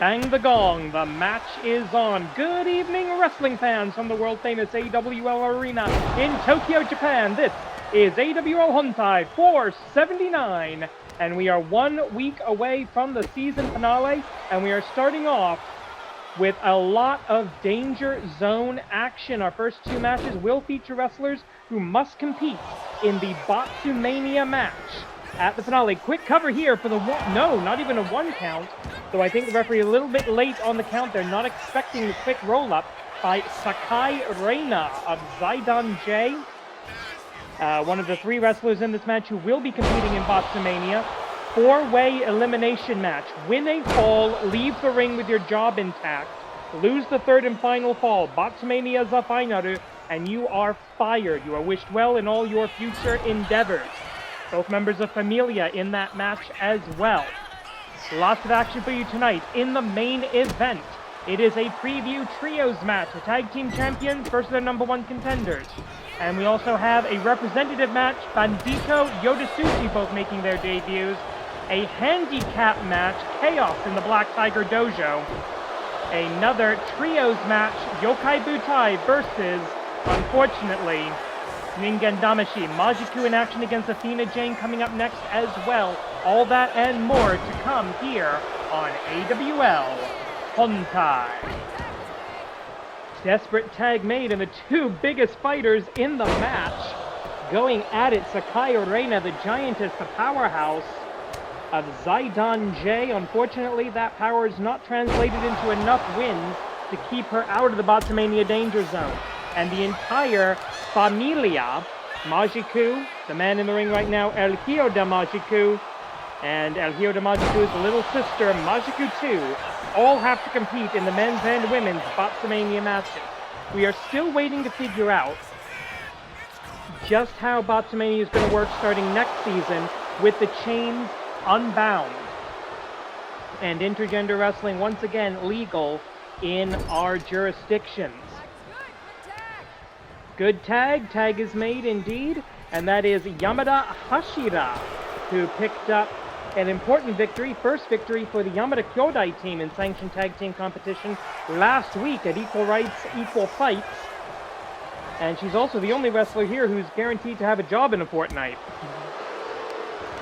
Bang the gong, the match is on. Good evening, wrestling fans from the world-famous AWL Arena in Tokyo, Japan. This is AWL Hontai 479, and we are 1 week away from the season finale, and we are starting off with a lot of Danger Zone action. Our first two matches will feature wrestlers who must compete in the Botsumania match at the finale. Quick cover here for the one, no, not even a one count. So I think the referee a little bit late on the count. They're not expecting the quick roll-up by Sakai Reina of Zaidan J. One of the three wrestlers in this match who will be competing in Botsumania. Four-way elimination match. Win a fall, leave the ring with your job intact. Lose the third and final fall. Botsumania za finaru, and you are fired. You are wished well in all your future endeavors. Both members of Familia in that match as well. Lots of action for you tonight in the main event. It is a preview trios match. The tag team champions versus their #1 contenders. And we also have a representative match. Bandito, Yota, Tsuji both making their debuts. A handicap match. Chaos in the Black Tiger Dojo. Another trios match. Yokai Butai versus, unfortunately, Ningen Damashi. Majiku in action against Athena Jane coming up next as well. All that and more to come here on AWL Hontai. Desperate tag made, and the two biggest fighters in the match going at it. Sakai Reina, the giantess, the powerhouse of Zaidan J. Unfortunately, that power is not translated into enough wins to keep her out of the Botsumania danger zone. And the entire Familia, Majiku, the man in the ring right now, El Hijo de Majiku, and El Hijo de Majiku's little sister, Majiku 2, all have to compete in the men's and women's Botsumania matches. We are still waiting to figure out just how Botsumania is going to work starting next season with the chains unbound and intergender wrestling once again legal in our jurisdictions. Good tag. Tag is made indeed, and that is Yamada Hashira, who picked up an important victory, first victory for the Yamada Kyodai team in sanctioned tag team competition last week at Equal Rights, Equal Fights. And she's also the only wrestler here who's guaranteed to have a job in a fortnight.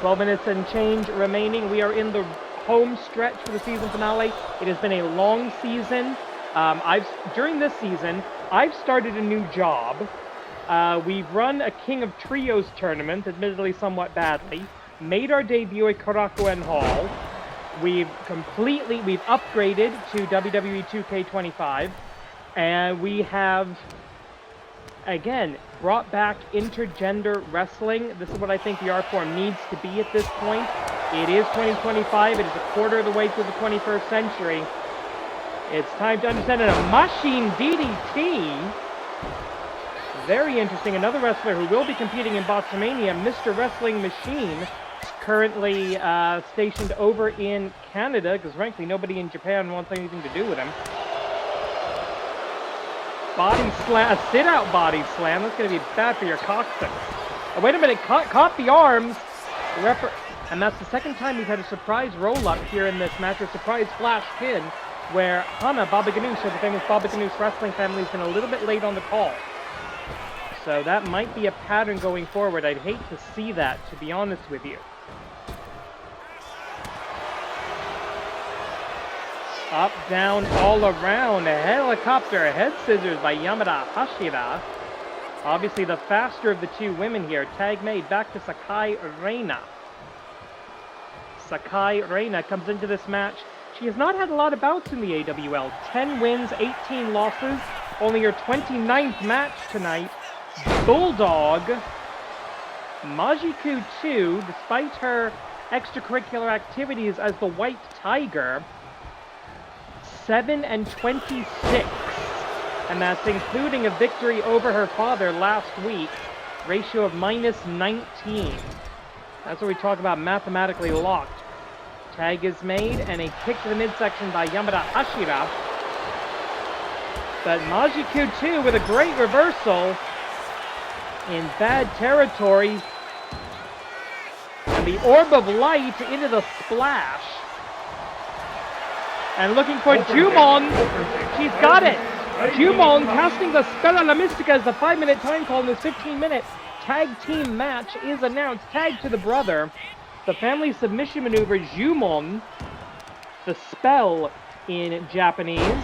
12 minutes and change remaining. We are in the home stretch for the season finale. It has been a long season. During this season, I've started a new job. We've run a King of Trios tournament, admittedly somewhat badly. Made our debut at Korakuen Hall. We've upgraded to WWE 2K25. And we have, again, brought back intergender wrestling. This is what I think the art form needs to be at this point. It is 2025. It is a quarter of the way through the 21st century. It's time to understand it. A machine DDT. Very interesting. Another wrestler who will be competing in Botsumania, Mr. Wrestling Machine, currently stationed over in Canada, because frankly nobody in Japan wants anything to do with him. Body slam, a sit-out body slam. That's going to be bad for your coccyx. Oh, wait a minute, caught the arms. And that's the second time we've had a surprise roll-up here in this match, or surprise flash pin, where Hana, Baba Ganoush, of the famous Baba Ganoush wrestling family, has been a little bit late on the call. So that might be a pattern going forward. I'd hate to see that, to be honest with you. Up, down, all around. A helicopter head scissors by Yamada Hashira. Obviously the faster of the two women here. Tag made back to Sakai Reina. Sakai Reina comes into this match. She has not had a lot of bouts in the AWL. 10 wins, 18 losses. Only her 29th match tonight. Bulldog. Majiku 2, despite her extracurricular activities as the White Tiger, 7-26, and that's including a victory over her father last week. Ratio of -19. That's what we talk about mathematically locked. Tag is made, and a kick to the midsection by Yamada Hashira. But Majiku 2 with a great reversal in bad territory. And the Orb of Light into the splash. And looking for Jumon. She's got it. Jumon casting the Spella La Mystica as the 5-minute time call in this 15-minute tag team match is announced. Tag to the brother. The family submission maneuver, Jumon. The spell in Japanese.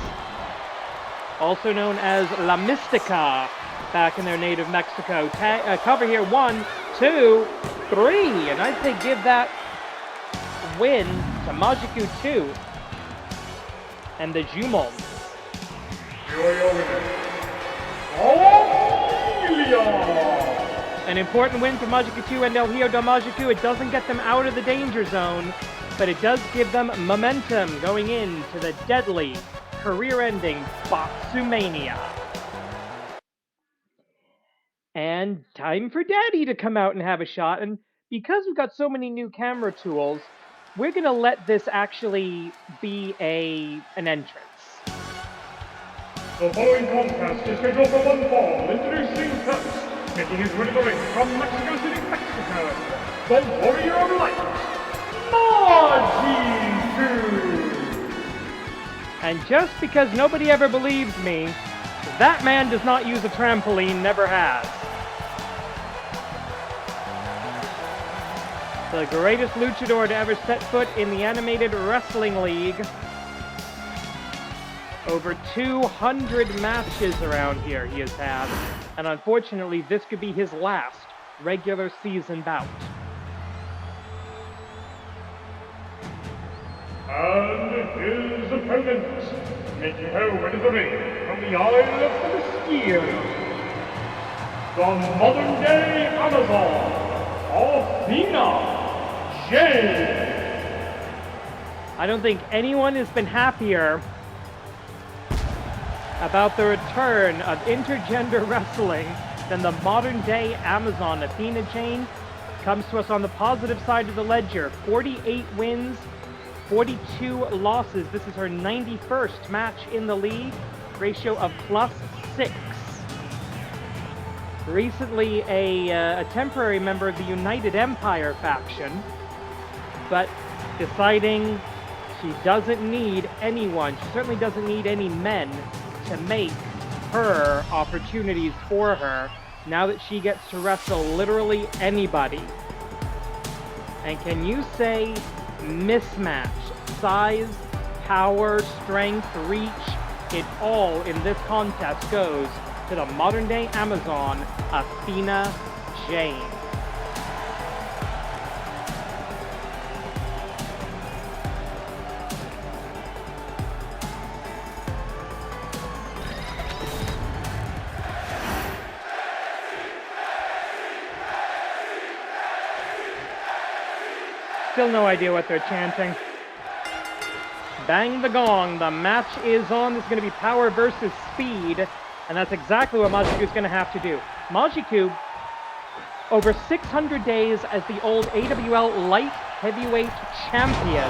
Also known as La Mystica back in their native Mexico. Cover here, 1, 2, 3. And I'd say give that win to Majiku 2 and the Jumon. An important win for Majiku 2 and El Hijo de Majiku. It doesn't get them out of the danger zone, but it does give them momentum going into the deadly, career-ending Boxumania. And time for Daddy to come out and have a shot. And because we've got so many new camera tools, we're going to let this actually be an entrance. The following contest is scheduled for one fall. Introducing first, making his way to the ring from Mexico City, Mexico, the Warrior of Light, Majiku. And just because nobody ever believes me, that man does not use a trampoline, never has. The greatest luchador to ever set foot in the animated wrestling league. Over 200 matches around here he has had, and unfortunately this could be his last regular season bout. And his opponent, making her way to the ring from the Isle of Mystere, the modern-day Amazon, Athena J. I don't think anyone has been happier about the return of intergender wrestling than the modern-day Amazon. Athena Jane comes to us on the positive side of the ledger. 48 wins, 42 losses. This is her 91st match in the league. Ratio of +6. Recently a temporary member of the United Empire faction, but deciding she doesn't need anyone. She certainly doesn't need any men to make her opportunities for her now that she gets to wrestle literally anybody. And can you say mismatch? Size, power, strength, reach, it all in this contest goes to the modern-day Amazon, Athena Jane. Still no idea what they're chanting. Bang the gong, the match is on. This is going to be power versus speed, and that's exactly what Majiku is going to have to do. Majiku, over 600 days as the old AWL Light Heavyweight Champion,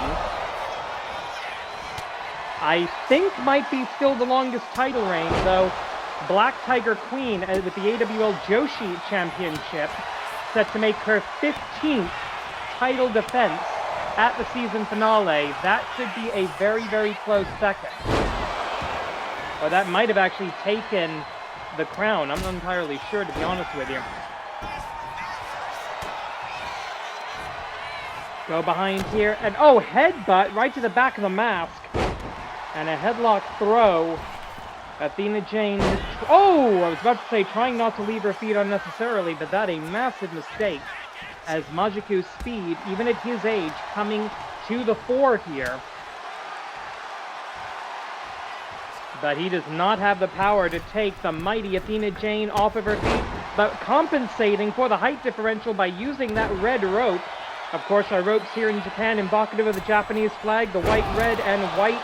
I think might be still the longest title reign, though Black Tiger Queen with the AWL Joshi Championship set to make her 15th title defense at the season finale. That could be a very, very close second. Or that might have actually taken the crown. I'm not entirely sure, to be honest with you. Go behind here, and oh, headbutt right to the back of the mask. And a headlock throw. Athena Jane, oh, I was about to say trying not to leave her feet unnecessarily, but that a massive mistake. As Majiku's speed, even at his age, coming to the fore here. But he does not have the power to take the mighty Athena Jane off of her feet, but compensating for the height differential by using that red rope. Of course, our ropes here in Japan, evocative of the Japanese flag, the white, red, and white,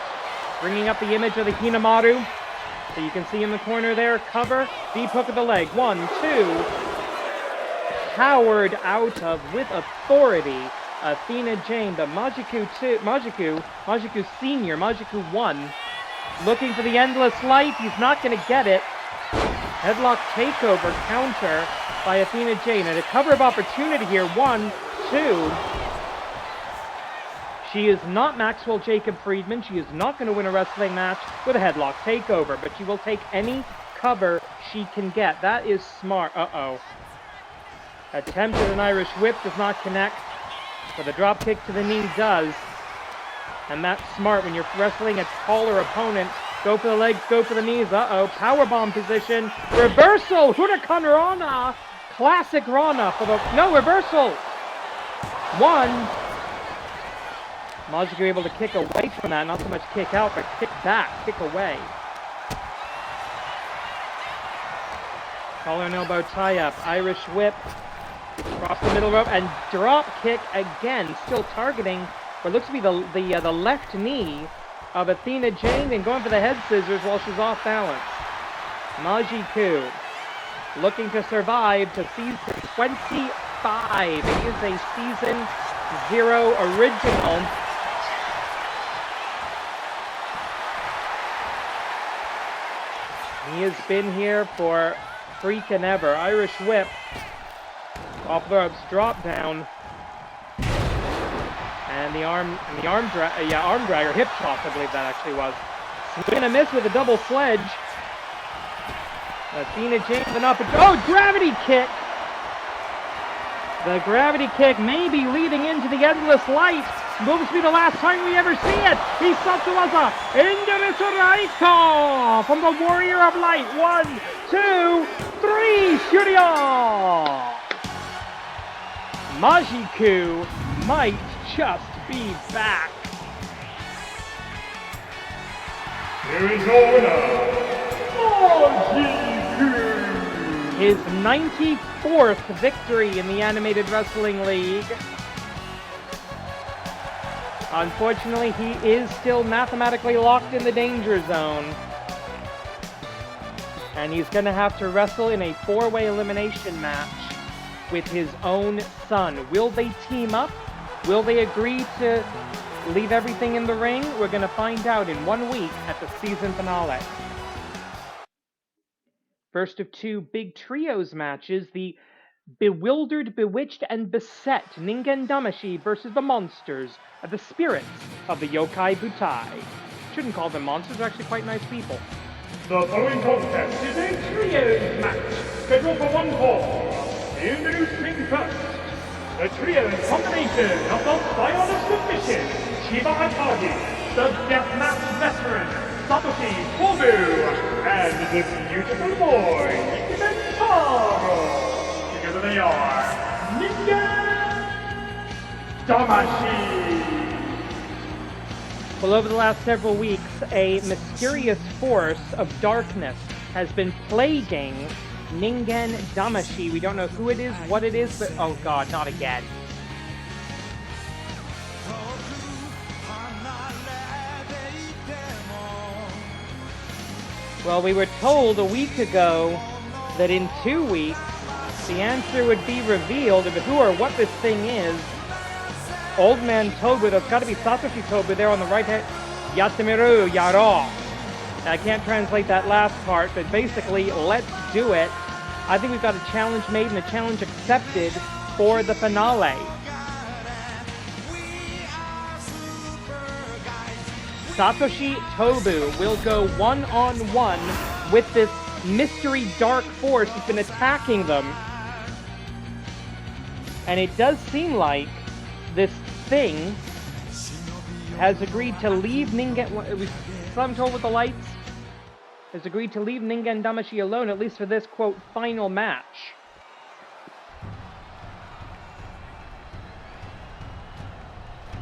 bringing up the image of the Hinamaru. So you can see in the corner there, cover, deep hook of the leg. 1, 2... powered out of with authority, Athena Jane, the Majiku Senior, Majiku 1, looking for the endless light. He's not going to get it. Headlock takeover counter by Athena Jane, and a cover of opportunity here. 1, 2. She is not Maxwell Jacob Friedman. She is not going to win a wrestling match with a headlock takeover, but she will take any cover she can get. That is smart. Uh-oh. Attempt at an Irish whip does not connect, but the drop kick to the knee does. And that's smart when you're wrestling a taller opponent. Go for the legs, go for the knees. Uh-oh. Powerbomb position. Reversal. Huracan Rana. Classic Rana for the... No, reversal. One. Magic able to kick away from that. Not so much kick out, but kick back. Kick away. Collar and elbow tie-up. Irish whip. Across the middle rope. And drop kick again. Still targeting what looks to be the left knee of Athena J, and going for the head scissors while she's off balance. Majiku looking to survive to season 25. It is a season 0 original. He has been here for freaking ever. Irish whip. Off the ropes, drop down. And the arm dragger, hip chop, I believe that actually was. Swing and a miss with a double sledge. Athena James and up. Oh, gravity kick! The gravity kick may be leading into the endless light. Will this be the last time we ever see it? Hisatsuwaza Indonesu Raiko from the Warrior of Light. 1, 2, 3, Shuryo! Majiku might just be back. Here is your winner, Majiku. His 94th victory in the Animated Wrestling League. Unfortunately, he is still mathematically locked in the danger zone. And he's going to have to wrestle in a 4-way elimination match with his own son. Will they team up? Will they agree to leave everything in the ring? We're going to find out in 1 week at the season finale. First of 2 big trios matches, the Bewildered, Bewitched, and Beset Ningen Damashi versus the Monsters, the spirits of the Yokai Butai. Shouldn't call them monsters, they're actually quite nice people. The following contest is a trios match, scheduled for 1 fall. Introducing first, the trios combination of the Scion of Submission, Shiba Akagi, the Deathmatch veteran, Satoshi Kobu, and the beautiful boy, Kentaro. Together they are Ningen Damashi. Well, over the last several weeks, a mysterious force of darkness has been plaguing Ningen Damashi. We don't know who it is, what it is, but oh god, not again. Well, we were told a week ago that in 2 weeks, the answer would be revealed of who or what this thing is. Old Man Tobu, that's got to be Satoshi Tobu there on the right hand. Yatamiru Yaro. I can't translate that last part, but basically, let's do it. I think we've got a challenge made and a challenge accepted for the finale. Satoshi Tobu will go one-on-one with this mystery dark force that's been attacking them. And it does seem like this thing has agreed to leave Ningen... I'm told with the lights. Has agreed to leave Ningen Damashi alone, at least for this, quote, final match.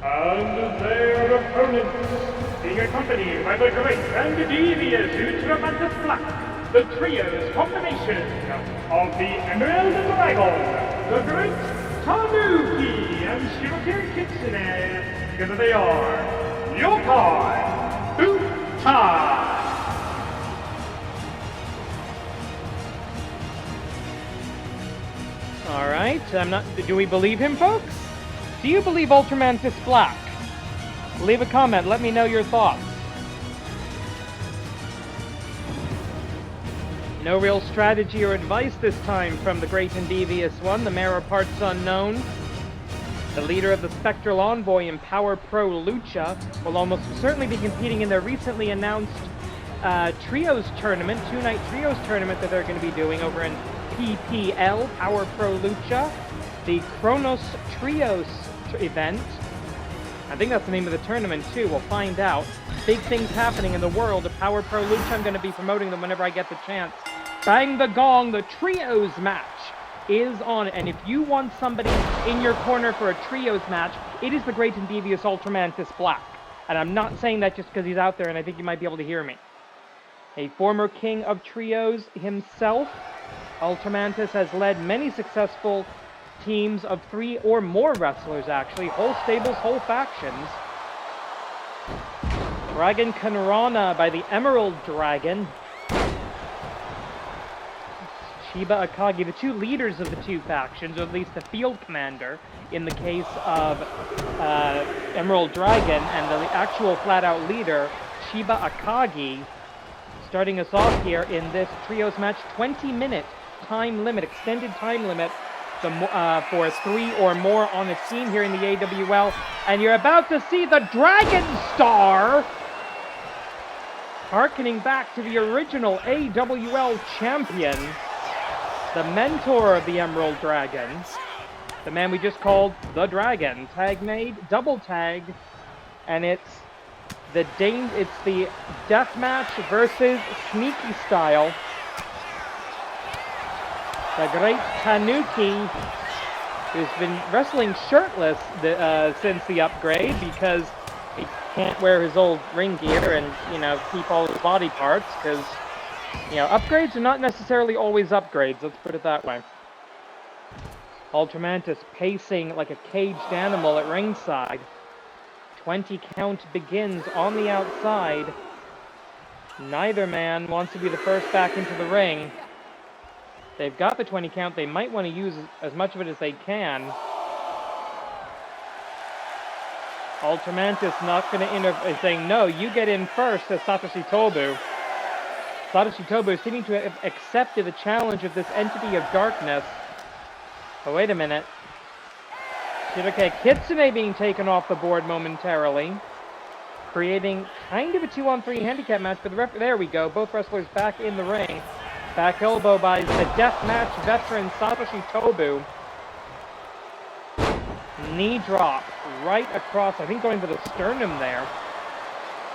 And their opponents, being accompanied by the great and devious Ultramantis Black, the trio's combination of the Emerald Dragon, the great Tanuki, and Shirokin Kitsune. Together they are Yokai, Butai. Alright, do we believe him, folks? Do you believe Ultramantis Black? Leave a comment, let me know your thoughts. No real strategy or advice this time from the great and devious one, the mayor of parts unknown. The leader of the Spectral Envoy and Power Pro Lucha will almost certainly be competing in their recently announced Trios tournament, two-night Trios tournament that they're going to be doing over in PPL, Power Pro Lucha, the Kronos Trios event. I think that's the name of the tournament too, we'll find out. Big things happening in the world of Power Pro Lucha. I'm going to be promoting them whenever I get the chance. Bang the gong, the Trios match is on, and if you want somebody in your corner for a Trios match, it is the great and devious Ultramantis Black. And I'm not saying that just because he's out there and I think you might be able to hear me. A former king of Trios himself, Ultramantis has led many successful teams of 3 or more wrestlers, actually. Whole stables, whole factions. Dragon Kanrana by the Emerald Dragon. Shiba Akagi, the two leaders of the two factions, or at least the field commander, in the case of Emerald Dragon, and the actual flat-out leader, Shiba Akagi, starting us off here in this Trios match. 20-minute time limit, extended time limit for 3 or more on a team here in the AWL. And you're about to see the Dragon Star, harkening back to the original AWL champion, the mentor of the Emerald Dragon, the man we just called the Dragon. Tag made, double tag, and it's the deathmatch versus sneaky style. The great Tanuki, who's been wrestling shirtless since the upgrade because he can't wear his old ring gear and, you know, keep all his body parts because, you know, upgrades are not necessarily always upgrades, let's put it that way. Ultramantis pacing like a caged animal at ringside. 20 count begins on the outside. Neither man wants to be the first back into the ring. They've got the 20 count, they might want to use as much of it as they can. Ultramantis not going to interfere, saying, no, you get in first, says Satoshi Tobu. Satoshi Tobu is seeming to have accepted the challenge of this entity of darkness. Oh, wait a minute. Shiroke Kitsune being taken off the board momentarily, creating kind of a 2-on-3 handicap match for the ref. There we go, both wrestlers back in the ring. Back elbow by the deathmatch veteran Satoshi Tobu. Knee drop right across, I think going to the sternum there.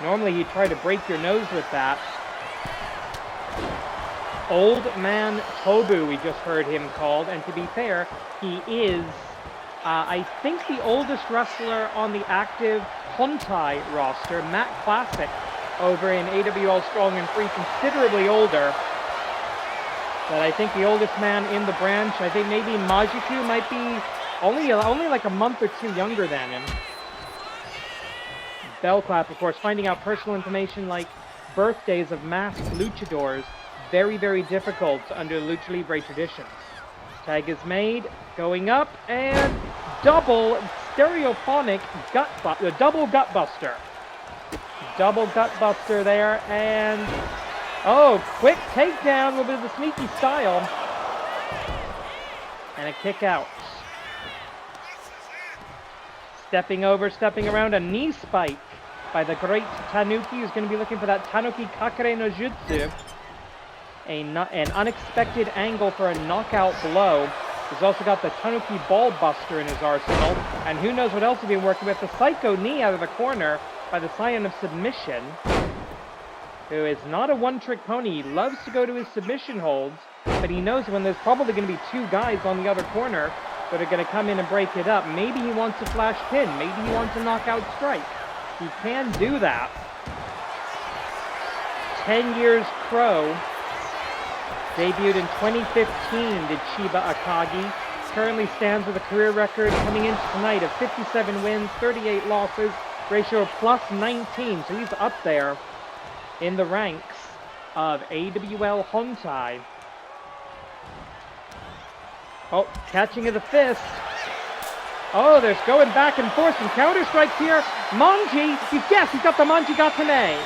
Normally he'd try to break your nose with that. Old Man Tobu, we just heard him called, and to be fair, he is, I think, the oldest wrestler on the active Hontai roster. Matt Classic over in AWL Strong and Free, considerably older. But I think the oldest man in the branch, I think maybe Majiku might be only like a month or two younger than him. Bellclap, of course, finding out personal information like birthdays of masked luchadors. Very, very difficult under the Lucha Libre traditions. Tag is made, going up, and double stereophonic double gut buster. Double gut buster there, and oh, quick takedown, a little bit of the sneaky style. And a kick out. Stepping over, stepping around, a knee spike by the great Tanuki, who's going to be looking for that Tanuki Kakare no Jutsu. An unexpected angle for a knockout blow. He's also got the Tanuki Ball Buster in his arsenal. And who knows what else he's been working with. The Psycho Knee out of the corner by the Scion of Submission, who is not a one-trick pony. He loves to go to his submission holds, but he knows when there's probably going to be 2 guys on the other corner that are going to come in and break it up. Maybe he wants a flash pin. Maybe he wants a knockout strike. He can do that. 10 Years Crow. Debuted in 2015, did Shiba Akagi. Currently stands with a career record coming into tonight of 57 wins, 38 losses, ratio of +19. So he's up there in the ranks of AWL Hontai. Oh, catching of the fist. Oh, there's going back and forth, some counter strikes here. Manji, he's got the Manji Gatame.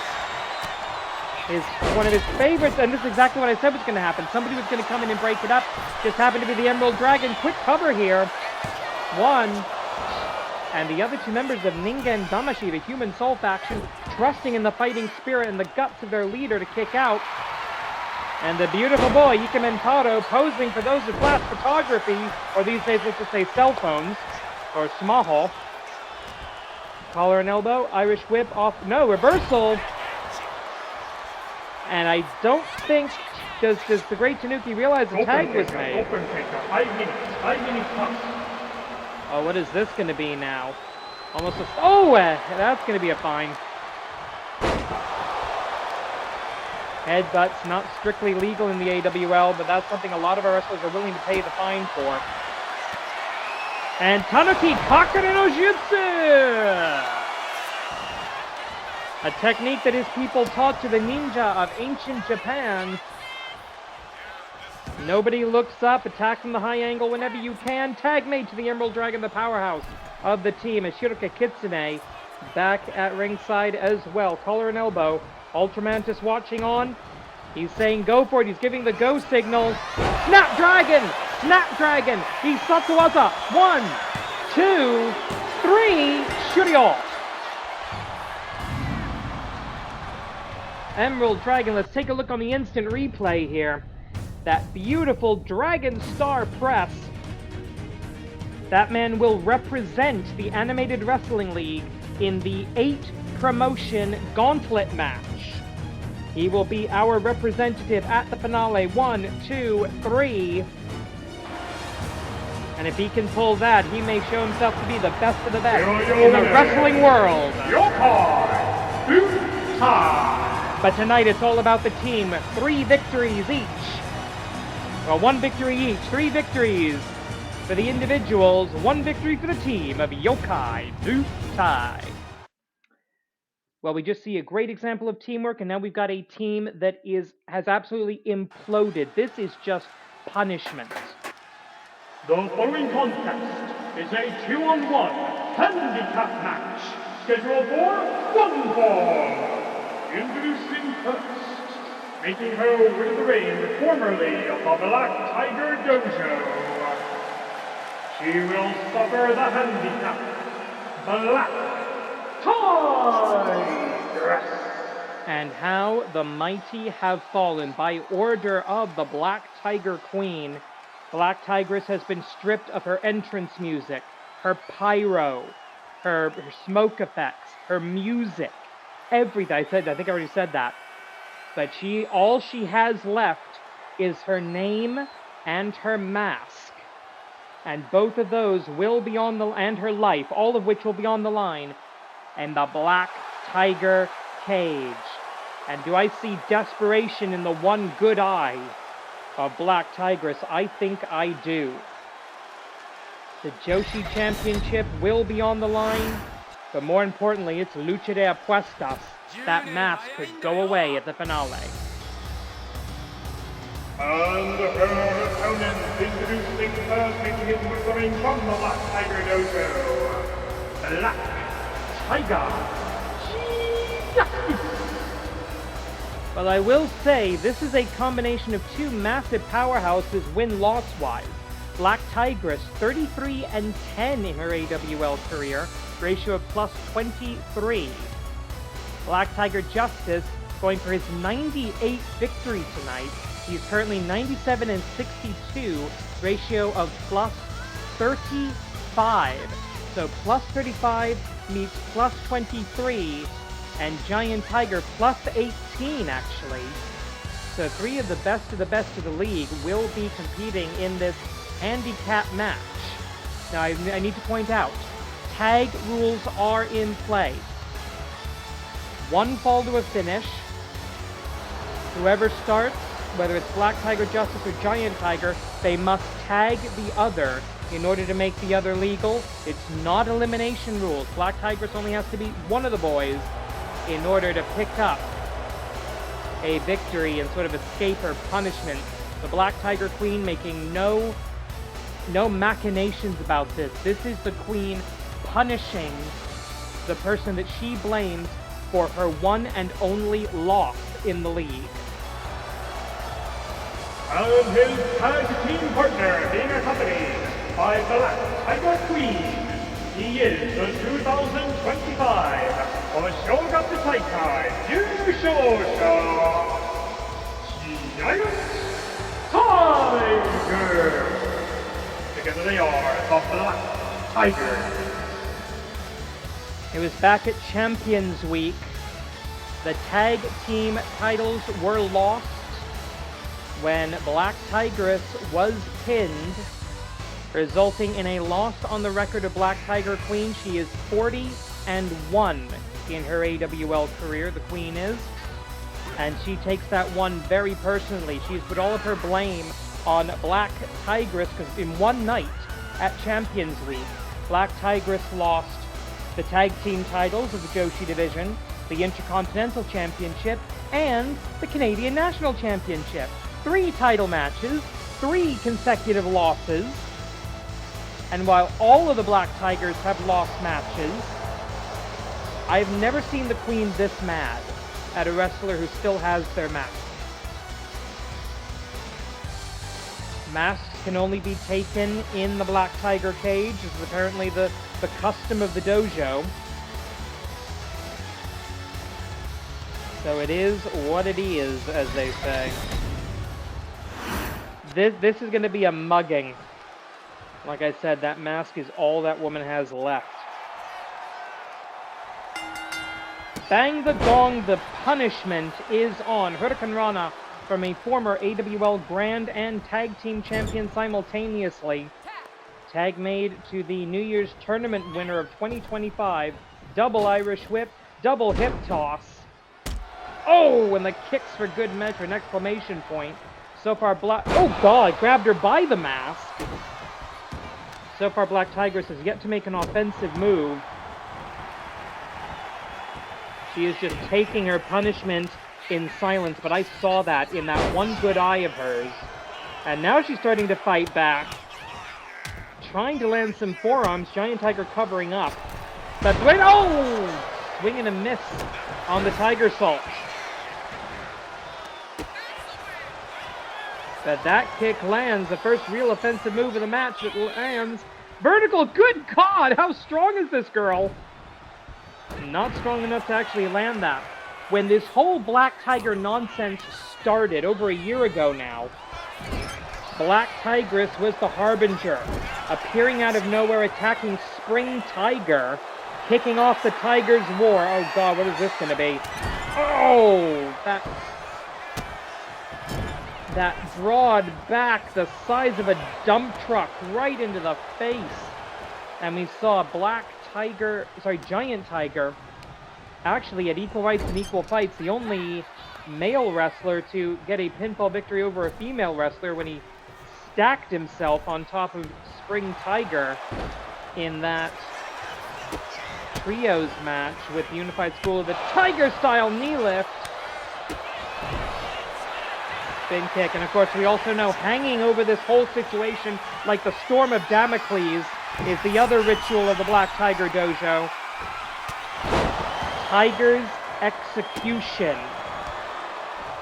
Is one of his favorites, and this is exactly what I said was going to happen. Somebody was going to come in and break it up. Just happened to be the Emerald Dragon. Quick cover here. 1, And the other two members of Ningen and Damashi, the Human Soul faction, trusting in the fighting spirit and the guts of their leader to kick out. And the beautiful boy, Ike Mentaro, posing for those who flash photography, or these days let's just say cell phones, or smaho. Collar and elbow, Irish whip off, no, reversal. And I don't think, does the great Tanuki realize the tag was made? Open taker, 5 minutes plus. Oh, what is this going to be now? Almost a, oh, that's going to be a fine. Headbutts, not strictly legal in the AWL, but that's something a lot of our wrestlers are willing to pay the fine for. And Tanuki Kakare no Jutsu! A technique that his people taught to the ninja of ancient Japan. Nobody looks up, attack from the high angle whenever you can. Tag made to the Emerald Dragon, the powerhouse of the team. As Shiroka Kitsune back at ringside as well. Collar and elbow. Ultramantis watching on. He's saying go for it. He's giving the go signal. Snapdragon! Snapdragon! He's Satsuwaza. 1, 2, 3. Shuryo! Emerald Dragon. Let's take a look on the instant replay here. That beautiful Dragon Star press. That man will represent the Animated Wrestling League in the 8-promotion gauntlet match. He will be our representative at the finale. 1, 2, 3. And if he can pull that, he may show himself to be the best of the best in the wrestling world. Yokai! Butai! But tonight it's all about the team. 3 victories each. Well, 1 victory each. 3 victories for the individuals. 1 victory for the team of Yokai Butai. Well, we just see a great example of teamwork, and now we've got a team that has absolutely imploded. This is just punishment. The following contest is a 2-on-1 handicap match scheduled for one fall. Introducing first, making her way to the ring, formerly of the Black Tiger Dojo. She will suffer the handicap, Black Tigress. And how the mighty have fallen. By order of the Black Tiger Queen, Black Tigress has been stripped of her entrance music, her pyro, her smoke effects, her music, everything. I think I already said that. But all she has left is her name and her mask. And both of those will be on and her life, all of which will be on the line. And the Black Tiger cage. And do I see desperation in the one good eye of Black Tigress? I think I do. The Joshi Championship will be on the line, but more importantly, it's Lucha de Apuestas. That mask could go away at the finale. And her opponent introducing first, making his way coming from the Black Tiger Dojo, Black Tiger. Well, I will say, this is a combination of 2 massive powerhouses win-loss-wise. Black Tigress, 33-10 in her AWL career, ratio of plus 23. Black Tiger Justice going for his 98th victory tonight. He's currently 97-62, ratio of plus 35. So plus 35 meets plus 23, and Giant Tiger plus 18 actually. So 3 of the best of the league will be competing in this handicap match. Now I need to point out, tag rules are in play. 1 fall to a finish. Whoever starts, whether it's Black Tiger Justice or Giant Tiger, they must tag the other in order to make the other legal. It's not elimination rules. Black Tigress only has to beat one of the boys in order to pick up a victory and sort of escape her punishment. The Black Tiger Queen making no machinations about this. This is the Queen punishing the person that she blames for her one and only loss in the league. And his tag team partner being accompanied by Black Tiger Queen, He is the 2025 Oshogatsu Taikai Yushousha Giant Tiger. Together they are the Black Tigers. It was back at Champions Week. The tag team titles were lost when Black Tigress was pinned, resulting in a loss on the record of Black Tiger Queen. She is 40-1 in her AWL career, the Queen is, and she takes that one very personally. She's put all of her blame on Black Tigress because in one night at Champions Week, Black Tigress lost the tag team titles of the Joshi division, the Intercontinental Championship, and the Canadian National Championship. 3 title matches, 3 consecutive losses, and while all of the Black Tigers have lost matches, I've never seen the Queen this mad at a wrestler who still has their mask. Masks can only be taken in the Black Tiger cage. This is apparently the custom of the dojo. So it is what it is, as they say. This is going to be a mugging. Like I said, that mask is all that woman has left. Bang the gong, the punishment is on. Hurricane Rana from a former AWL Grand and Tag Team Champion simultaneously. Tag made to the New Year's Tournament winner of 2025. Double Irish Whip, double hip toss. Oh, and the kicks for good measure, an exclamation point. So far, oh God, grabbed her by the mask. So far, Black Tigress has yet to make an offensive move. She is just taking her punishment in silence, but I saw that in that one good eye of hers. And now she's starting to fight back. Trying to land some forearms, Giant Tiger covering up. That's right, oh! Swing and a miss on the Tiger Salt. But that kick lands, the first real offensive move of the match. It lands. Vertical, good God, how strong is this girl? Not strong enough to actually land that. When this whole Black Tiger nonsense started over a year ago now, Black Tigress was the harbinger, appearing out of nowhere, attacking Spring Tiger, kicking off the Tiger's War. Oh God, what is this going to be? Oh, that broad back, the size of a dump truck, right into the face. And we saw Giant Tiger, actually at equal rights and equal fights, the only male wrestler to get a pinfall victory over a female wrestler when he stacked himself on top of Spring Tiger in that trios match with the Unified School of the Tiger style knee lift. Spin kick, and of course we also know hanging over this whole situation like the storm of Damocles is the other ritual of the Black Tiger Dojo. Tiger's execution.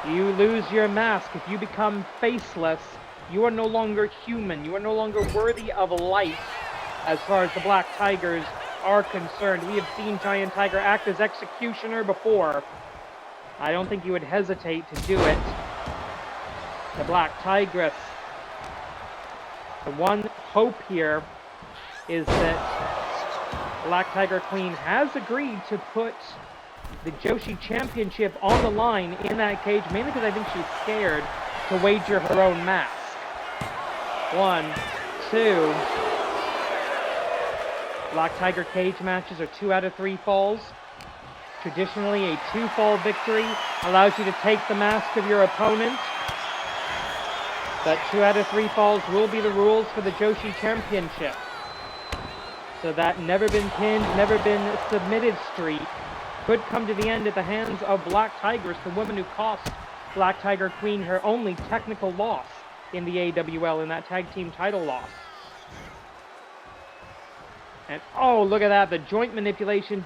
You lose your mask. If you become faceless, you are no longer human. You are no longer worthy of life as far as the Black Tigers are concerned. We have seen Giant Tiger act as executioner before. I don't think you would hesitate to do it. The Black Tigress. The one hope here is that Black Tiger Queen has agreed to put the Joshi Championship on the line in that cage, mainly because I think she's scared to wager her own mask. 1, 2. Black Tiger cage matches are 2 out of 3 falls. Traditionally, a 2-fall victory allows you to take the mask of your opponent. But 2 out of 3 falls will be the rules for the Joshi Championship. So that never been pinned, never been submitted streak could come to the end at the hands of Black Tigress, the woman who cost Black Tiger Queen her only technical loss in the AWL in that tag team title loss. And oh, look at that, the joint manipulation.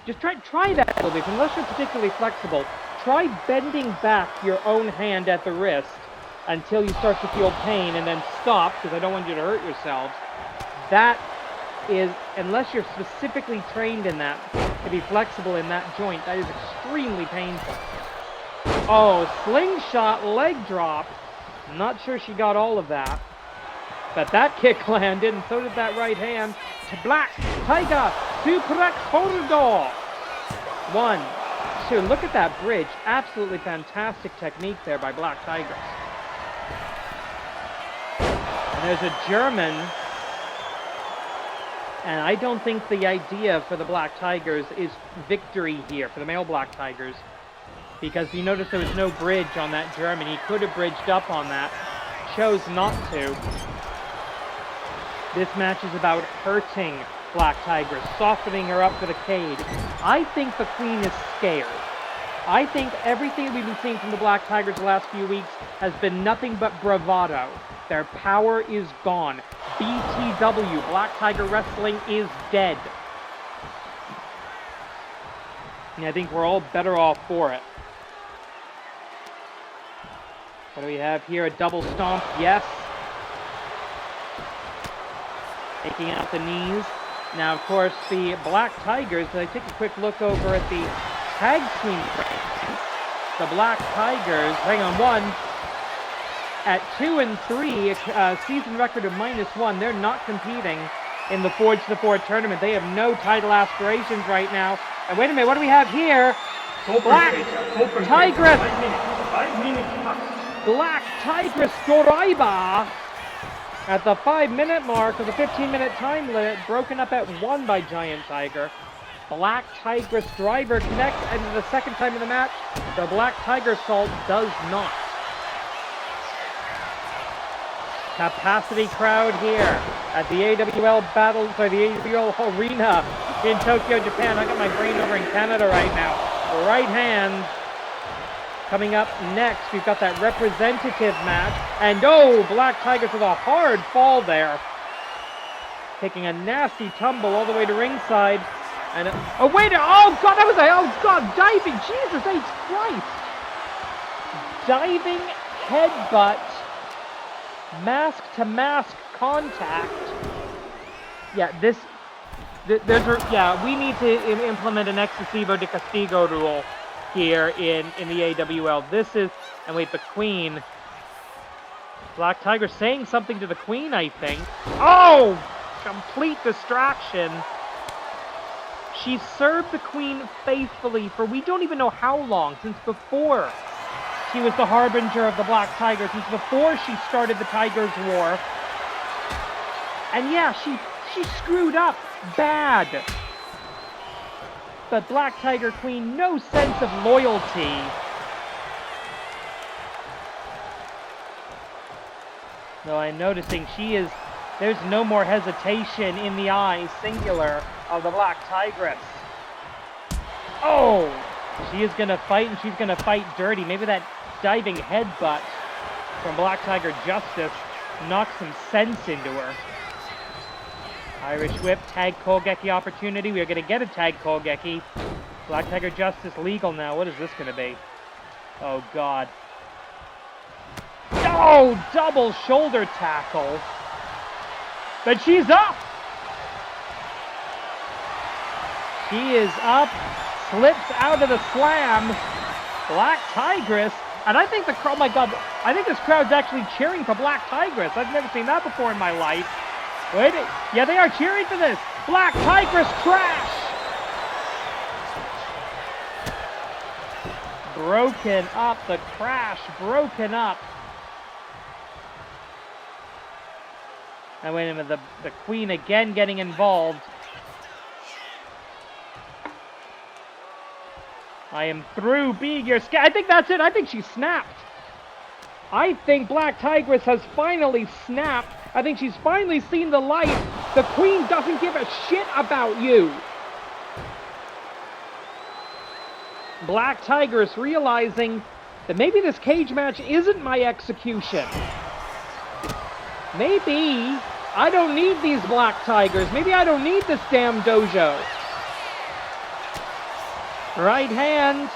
Just try that a little bit, unless you're particularly flexible. Try bending back your own hand at the wrist until you start to feel pain, and then stop, because I don't want you to hurt yourselves. That is, unless you're specifically trained in that, to be flexible in that joint, that is extremely painful. Oh, slingshot leg drop. I'm not sure she got all of that. But that kick landed, and so did that right hand. To Black Tiger, suplex corridor. 1, 2, look at that bridge. Absolutely fantastic technique there by Black Tigress. And there's a German. And I don't think the idea for the Black Tigers is victory here, for the male Black Tigers. Because you notice there was no bridge on that German. He could have bridged up on that. Chose not to. This match is about hurting Black Tigress, softening her up for the cage. I think the Queen is scared. I think everything we've been seeing from the Black Tigers the last few weeks has been nothing but bravado. Their power is gone. BTW, Black Tiger Wrestling, is dead. And I think we're all better off for it. What do we have here? A double stomp, yes. Taking out the knees. Now, of course, the Black Tigers, as I take a quick look over at the tag team rankings, the Black Tigers, hang on, 1, at 2 and 3, season record of -1. They're not competing in the Forge to 4 tournament. They have no title aspirations right now. And wait a minute, what do we have here? Black Tigress! Black Tigress Doraiba at the 5-minute mark of the 15-minute time limit, broken up at 1 by Giant Tiger. Black Tigress driver connects, and the second time in the match, the Black Tiger Salt does not. Capacity crowd here at the AWL Battle, sorry, the AWL Arena in Tokyo, Japan. I got my brain over in Canada right now. Right hand. Coming up next, we've got that representative match. And oh, Black Tigers with a hard fall there. Taking a nasty tumble all the way to ringside. And oh, wait, oh God, that was a, oh God, diving, Jesus H. Christ. Diving headbutt, mask to mask contact. Yeah, we need to implement an excesivo de castigo rule here in the AWL. This is, and wait, the Queen. Black Tiger saying something to the Queen, I think. Oh! Complete distraction. She served the Queen faithfully for we don't even know how long, since before she was the harbinger of the Black Tiger, since before she started the Tigers' War. And yeah, she screwed up bad. But Black Tiger Queen, no sense of loyalty. Though I'm noticing there's no more hesitation in the eyes, singular, of the Black Tigress. Oh! She is going to fight, and she's going to fight dirty. Maybe that diving headbutt from Black Tiger Justice knocks some sense into her. Irish Whip, tag Kogeki opportunity. We are going to get a tag Kogeki. Black Tiger Justice legal now. What is this going to be? Oh, God. Oh, double shoulder tackle. But she's up. She is up. Slips out of the slam. Black Tigress. And I think oh my God, I think this crowd's actually cheering for Black Tigress. I've never seen that before in my life. Wait, yeah, they are cheering for this. Black Tigress crash. Broken up, the crash broken up. And wait a minute, the Queen again getting involved. I am through being your I think that's it. I think she snapped. I think Black Tigress has finally snapped. I think she's finally seen the light. The Queen doesn't give a shit about you. Black Tigress realizing that maybe this cage match isn't my execution. Maybe I don't need these Black Tigers. Maybe I don't need this damn dojo. Right hand.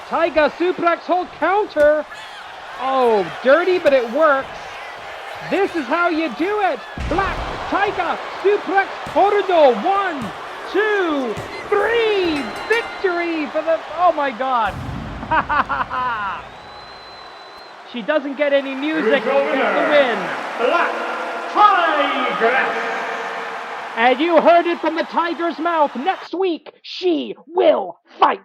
Taiga suplex hold counter. Oh, dirty, but it works. This is how you do it. Black Tiger suplex corridor. 1, 2, 3. Victory for the... Oh my God. She doesn't get any music. It's the win. Black Tigress. And you heard it from the Tiger's mouth. Next week, she will fight.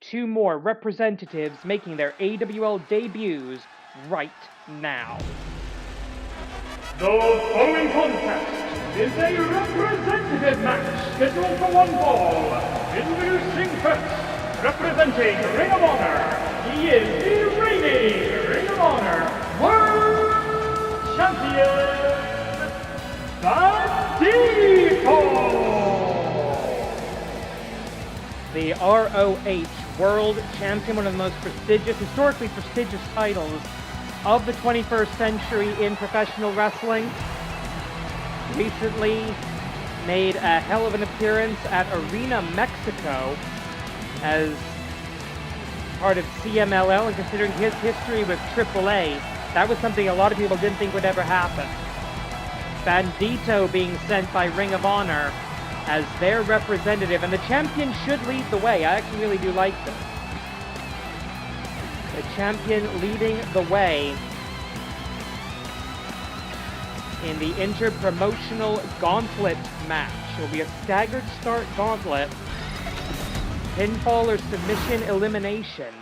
2 more representatives making their AWL debuts right now. The following contest is a representative match scheduled for 1 fall. Introducing first, representing Ring of Honor, he is the reigning Ring of Honor World Champion, Bandito! The ROH World Champion, one of the most prestigious, historically prestigious titles of the 21st century in professional wrestling. Recently made a hell of an appearance at Arena Mexico as part of CMLL, and considering his history with AAA, that was something a lot of people didn't think would ever happen. Bandito being sent by Ring of Honor as their representative, and the champion should lead the way. I actually really do like this. The champion leading the way in the inter-promotional gauntlet match. It will be a staggered start gauntlet, pinfall or submission elimination.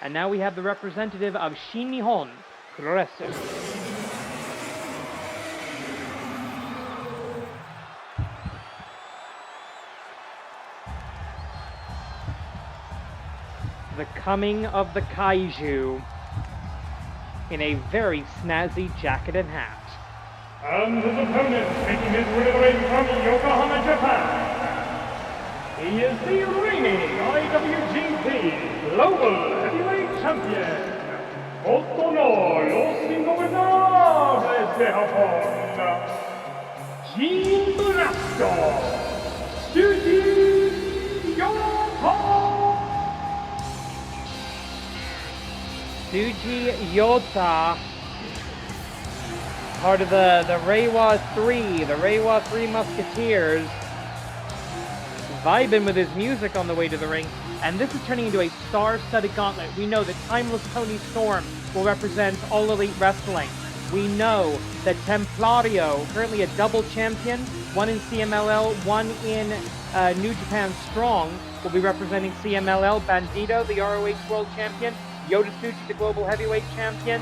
And now we have the representative of Shin Nihon Pro-Wrestling. The coming of the Kaiju in a very snazzy jacket and hat. And his opponent, making his way from Yokohama, Japan. He is the reigning IWGP Global Heavyweight Champion, Otono Los Ingobernables de Japón, Team Blasto, Tsuji Yota! Tsuji Yota, part of the Reiwa 3, the Reiwa 3 Musketeers, vibing with his music on the way to the ring. And this is turning into a star-studded gauntlet. We know that Timeless Tony Storm will represent All Elite Wrestling. We know that Templario, currently a double champion, 1 in CMLL, 1 in New Japan Strong, will be representing CMLL. Bandito, the ROH World Champion. Yota Tsuji, the Global Heavyweight Champion.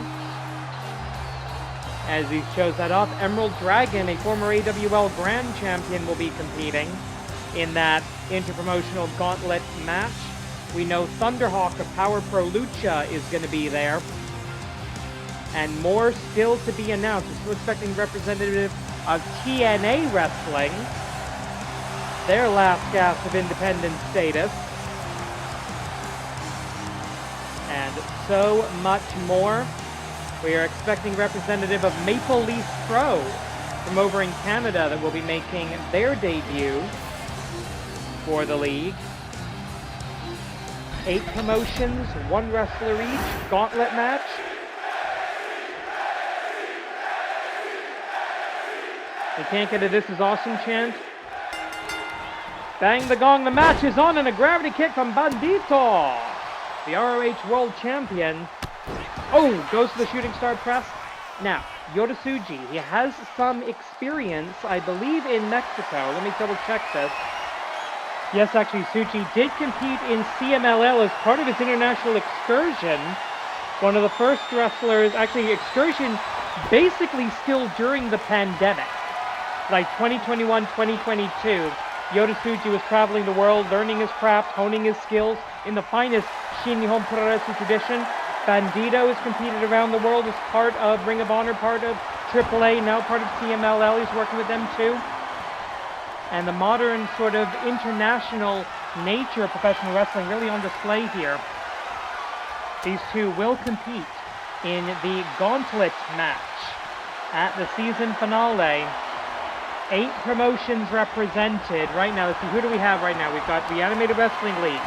As he shows that off, Emerald Dragon, a former AWL Grand Champion, will be competing in that interpromotional gauntlet match. We know Thunderhawk of Power Pro Lucha is going to be there. And more still to be announced. We're still expecting representative of TNA Wrestling, their last gasp of independent status. And so much more. We are expecting representative of Maple Leaf Pro from over in Canada that will be making their debut for the league. 8 promotions, 1 wrestler each, gauntlet match. You can't get a "This is awesome" chant. Bang the gong, the match is on, and a gravity kick from Bandito, the ROH World Champion. Oh, goes to the shooting star press. Now, Yota Tsuji, he has some experience, I believe, in Mexico. Let me double check this. Yes, actually, Tsuji did compete in CMLL as part of his international excursion. One of the first wrestlers, actually, excursion basically still during the pandemic. Like 2021, 2022. Yota Tsuji was traveling the world, learning his craft, honing his skills in the finest Shin Nihon Pro-Wrestling tradition. Bandito has competed around the world as part of Ring of Honor, part of AAA, now part of CMLL. He's working with them too. And the modern sort of international nature of professional wrestling really on display here. These two will compete in the gauntlet match at the season finale. 8 promotions represented right now. Let's see, who do we have right now? We've got the Animated Wrestling League,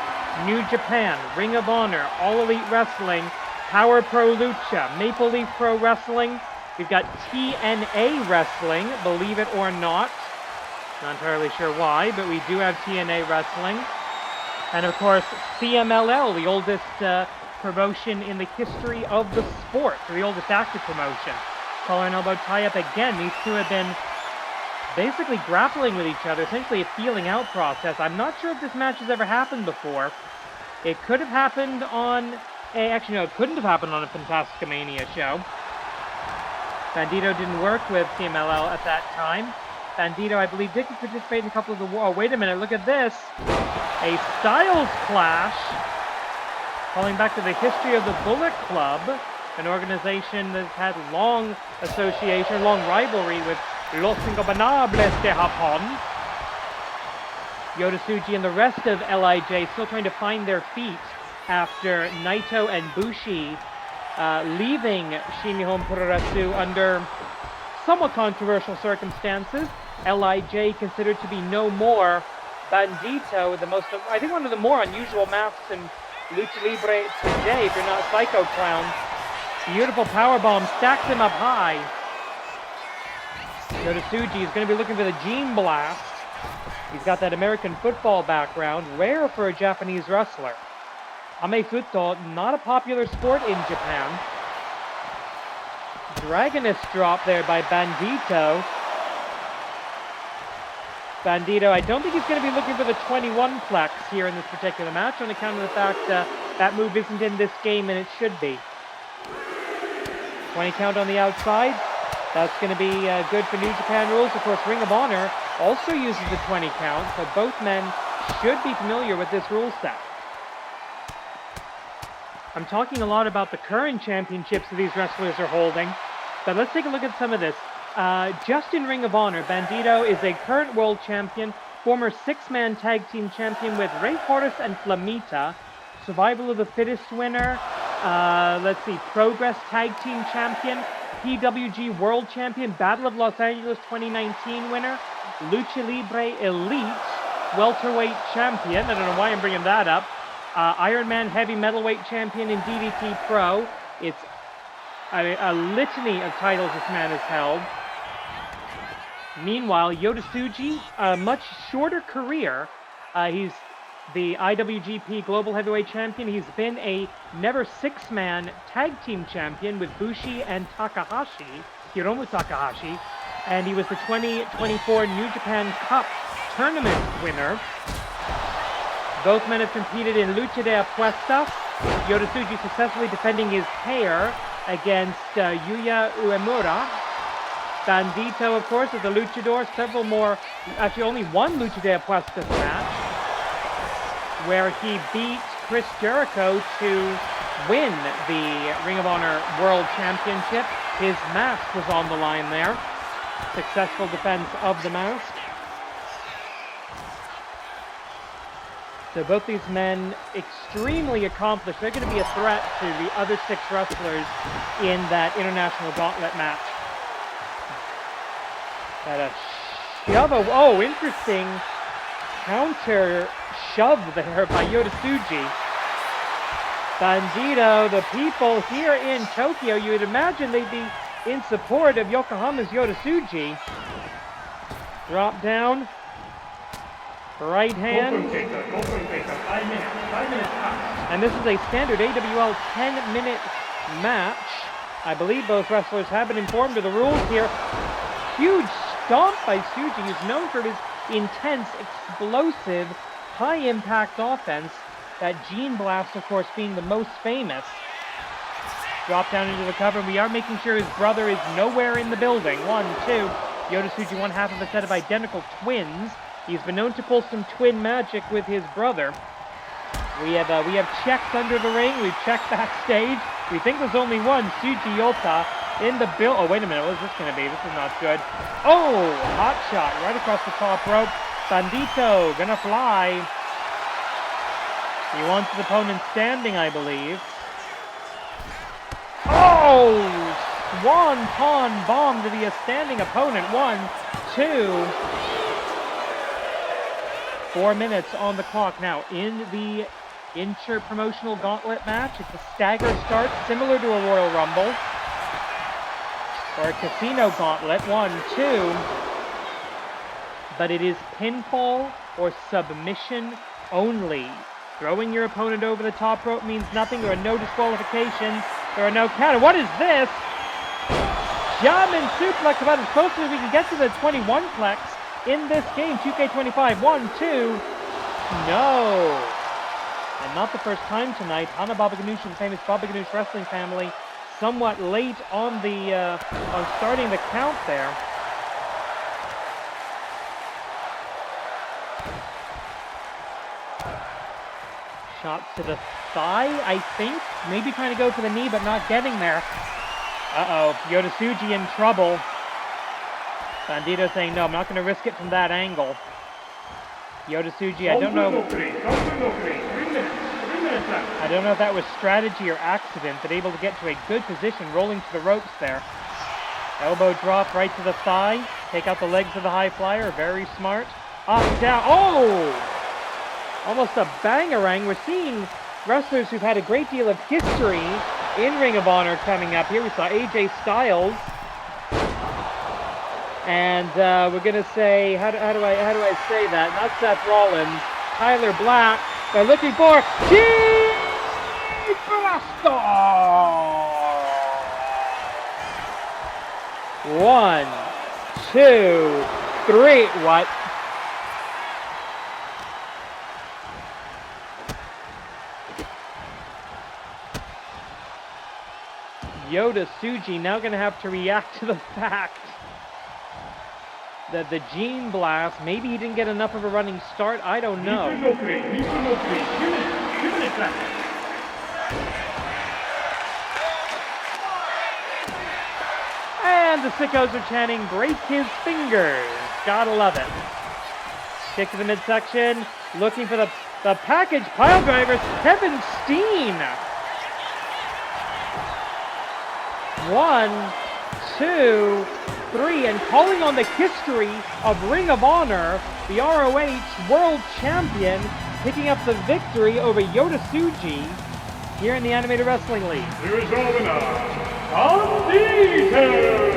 New Japan, Ring of Honor, All Elite Wrestling, Power Pro Lucha, Maple Leaf Pro Wrestling, We've got TNA Wrestling, believe it or not. Not entirely sure why, but we do have TNA Wrestling. And of course, CMLL, the oldest promotion in the history of the sport, or the oldest active promotion. Collar and elbow tie-up again. These two have been basically grappling with each other, essentially a feeling out process. I'm not sure if this match has ever happened before. It could have happened on actually no, it couldn't have happened on a Fantasticamania show. Bandito didn't work with CMLL at that time. Bandito, I believe, did participate in a couple of the... Oh, wait a minute, look at this. A Styles Clash. Calling back to the history of the Bullet Club, an organization that's had long association, long rivalry with Los Ingobernables de Japón. Yota, Tsuji, and the rest of LIJ still trying to find their feet after Naito and Bushi leaving Shinihon Puroresu under somewhat controversial circumstances. LIJ considered to be no more. Bandito, I think one of the more unusual masks in Lucha Libre today, if you're not Psycho Clown. Beautiful powerbomb, stacks him up high. Yota, Tsuji is going to be looking for the Gene Blast. He's got that American football background, rare for a Japanese wrestler. Amefuto, not a popular sport in Japan. Dragonist drop there by Bandito. Bandito, I don't think he's going to be looking for the 21 plex here in this particular match on account of the fact that move isn't in this game and it should be. 20 count on the outside. That's going to be good for New Japan rules. Of course, Ring of Honor also uses the 20 count, so both men should be familiar with this rule set. I'm talking a lot about the current championships that these wrestlers are holding, but let's take a look at some of this. Just in Ring of Honor, Bandito is a current world champion, former six-man tag team champion with Rey Horus and Flamita, Survival of the Fittest winner, let's see, Progress tag team champion, PWG world champion, Battle of Los Angeles 2019 winner, Lucha Libre Elite welterweight champion, I don't know why I'm bringing that up, Iron Man heavy metalweight champion in DDT Pro. It's a litany of titles this man has held. Meanwhile, Yota, Tsuji, a much shorter career. He's the IWGP Global Heavyweight Champion. He's been a never six-man tag team champion with Bushi and Takahashi, Hiromu Takahashi. And he was the 2024 New Japan Cup tournament winner. Both men have competed in Lucha de Apuestas. Yota, Tsuji successfully defending his hair against Yuya Uemura. Bandito, of course, is a luchador. Several more, actually only one Lucha de Apuestas match, where he beat Chris Jericho to win the Ring of Honor World Championship. His mask was on the line there. Successful defense of the mask. So both these men, extremely accomplished. They're going to be a threat to the other six wrestlers in that International Gauntlet match. Got a shove. Oh, interesting counter shove there by Yota, Tsuji. Bandito, the people here in Tokyo, you would imagine they'd be in support of Yokohama's Yota, Tsuji. Drop down. Right hand. And this is a standard AWL 10-minute match. I believe both wrestlers have been informed of the rules here. Huge stomp by Tsuji, who's known for his intense, explosive, high-impact offense. That Gene Blast, of course, being the most famous. Drop down into the cover. We are making sure his brother is nowhere in the building. 1, 2. Yota, Tsuji, one half of a set of identical twins. He's been known to pull some twin magic with his brother. We have checked under the ring. We've checked backstage. We think there's only one. Tsuji Yota in the bill. Oh, wait a minute. What is this going to be? This is not good. Oh, hot shot right across the top rope. Bandito gonna fly. He wants his opponent standing, I believe. Oh, swan-ton bomb to the standing opponent. 1, 2. 4 minutes on the clock now in the inter-promotional gauntlet match. It's a stagger start, similar to a Royal Rumble. or a casino gauntlet. 1, 2. But it is pinfall or submission only. Throwing your opponent over the top rope means nothing. There are no disqualifications. There are no counter. What is this? German suplex, about as close as we can get to the 21 plex in this game. 2K25. 1, 2. No. And not the first time tonight. Hana Baba Ganoush and the famous Baba Ganoush wrestling family somewhat late on on starting the count there. Shot to the thigh, I think. Maybe trying to go for the knee, but not getting there. Uh-oh, Yota Tsuji in trouble. Bandito saying, no, I'm not going to risk it from that angle. Yota Tsuji, I don't know if that was strategy or accident, but able to get to a good position, rolling to the ropes there. Elbow drop right to the thigh. Take out the legs of the high flyer. Very smart. Up, down. Oh! Almost a bangarang. We're seeing wrestlers who've had a great deal of history in Ring of Honor coming up here. We saw AJ Styles. And we're going to say, how do I say that? Not Seth Rollins. Tyler Black. They're looking for Blaster! 1, 2, 3. What? Yota Tsuji now going to have to react to the fact that the Gene Blast, maybe he didn't get enough of a running start, I don't know. And the sickos are chanting, break his fingers. Gotta love it. Kick to the midsection, looking for the package pile driver, Kevin Steen. 1, 2, 3, and calling on the history of Ring of Honor, the ROH World Champion, picking up the victory over Yota Tsuji here in the Animated Wrestling League. Here is our winner, Bandito!